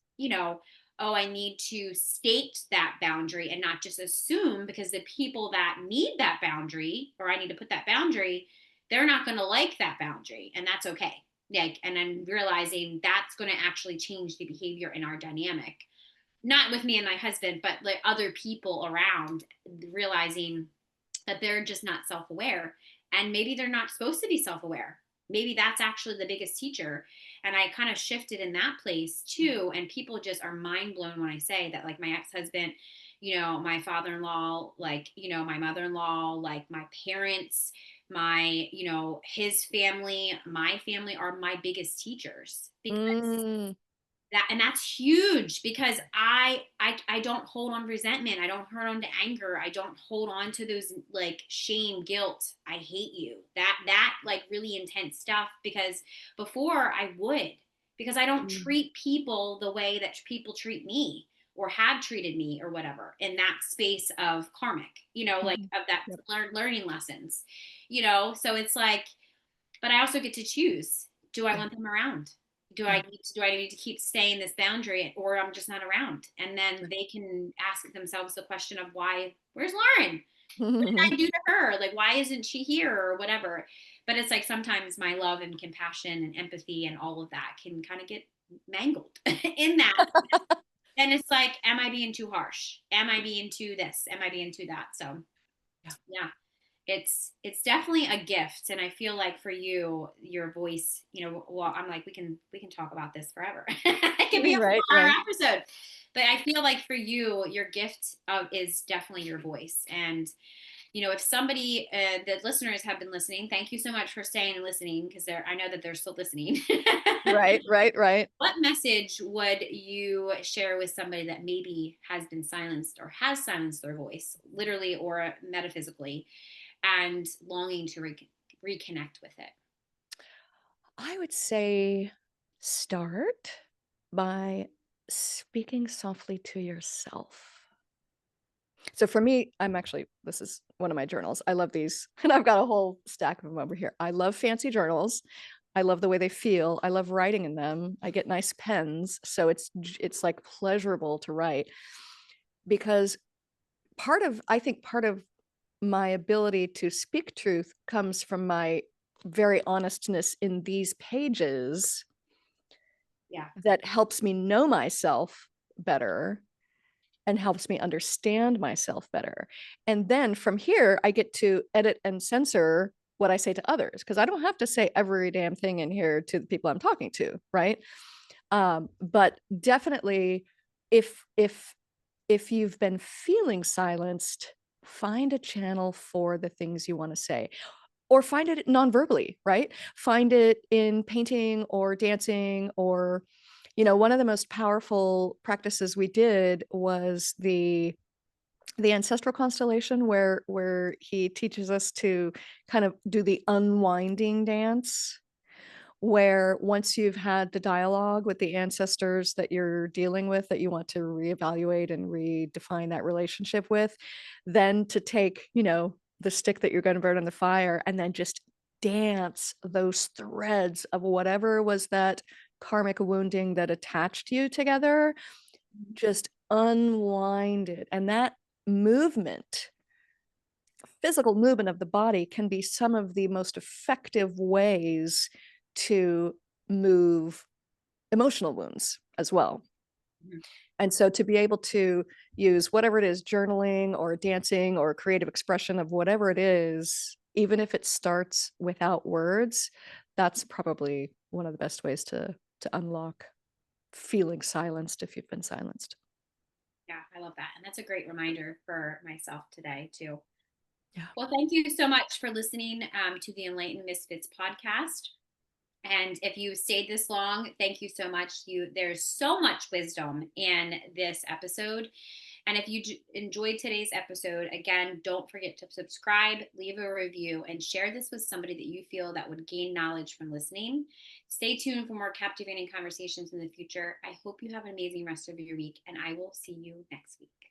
oh, I need to state that boundary and not just assume, because the people that need that boundary, or I need to put that boundary, they're not going to like that boundary. And that's okay. Like, and I'm realizing that's going to actually change the behavior in our dynamic, not with me and my husband, but like other people around, realizing that they're just not self-aware, and maybe they're not supposed to be self-aware. Maybe that's actually the biggest teacher. And I kind of shifted in that place too, and people just are mind blown when I say that, like my ex-husband, my father-in-law, like, my mother-in-law, like my parents, my, his family, my family are my biggest teachers, because Mm, that's huge, because I don't hold on resentment. I don't hold on to anger. I don't hold on to those like shame, guilt. I hate you. That like really intense stuff, because before I would, because I don't mm, treat people the way that people treat me or have treated me or whatever, in that space of karmic, like mhm. of that Yep. learning lessons, so it's like, but I also get to choose. Do I Yeah. want them around? Yeah. Do I need to keep staying this boundary, or I'm just not around? And then Right. they can ask themselves the question of, why, where's Lauren? What did I do to her? Like, why isn't she here, or whatever? But it's like sometimes my love and compassion and empathy and all of that can kind of get mangled in that. And it's like, am I being too harsh? Am I being too this? Am I being too that? So Yeah. yeah, it's definitely a gift. And I feel like for you, your voice, well, I'm like, we can talk about this forever. It could be a Right, 4 hour right. episode. But I feel like for you, your gift is definitely your voice. And if somebody, the listeners have been listening, thank you so much for staying and listening, because I know that they're still listening. Right, right, right. What message would you share with somebody that maybe has been silenced, or has silenced their voice, literally or metaphysically, and longing to reconnect with it? I would say start by speaking softly to yourself. So for me, this is one of my journals. I love these, and I've got a whole stack of them over here. I love fancy journals. I love the way they feel. I love writing in them. I get nice pens, so it's like pleasurable to write, because I think part of my ability to speak truth comes from my very honestness in these pages Yeah. that helps me know myself better and helps me understand myself better. And then from here, I get to edit and censor what I say to others, because I don't have to say every damn thing in here to the people I'm talking to, right? But definitely, if if if you've been feeling silenced, find a channel for the things you want to say, or find it non-verbally, right? Find it in painting or dancing, or one of the most powerful practices we did was the ancestral constellation, where he teaches us to kind of do the unwinding dance, where once you've had the dialogue with the ancestors that you're dealing with, that you want to reevaluate and redefine that relationship with, then to take, the stick that you're going to burn in the fire, and then just dance those threads of whatever was that karmic wounding that attached you together, just unwind it. And that movement, physical movement of the body, can be some of the most effective ways to move emotional wounds as well. Mhm. And so to be able to use whatever it is, journaling or dancing or creative expression of whatever it is, even if it starts without words, that's probably one of the best ways to unlock feeling silenced if you've been silenced. Yeah, I love that. And that's a great reminder for myself today, too. Yeah. Well, thank you so much for listening to the Enlightened Misfits podcast. And if you stayed this long, thank you so much. There's so much wisdom in this episode. And if you enjoyed today's episode, again, don't forget to subscribe, leave a review, and share this with somebody that you feel that would gain knowledge from listening. Stay tuned for more captivating conversations in the future. I hope you have an amazing rest of your week, and I will see you next week.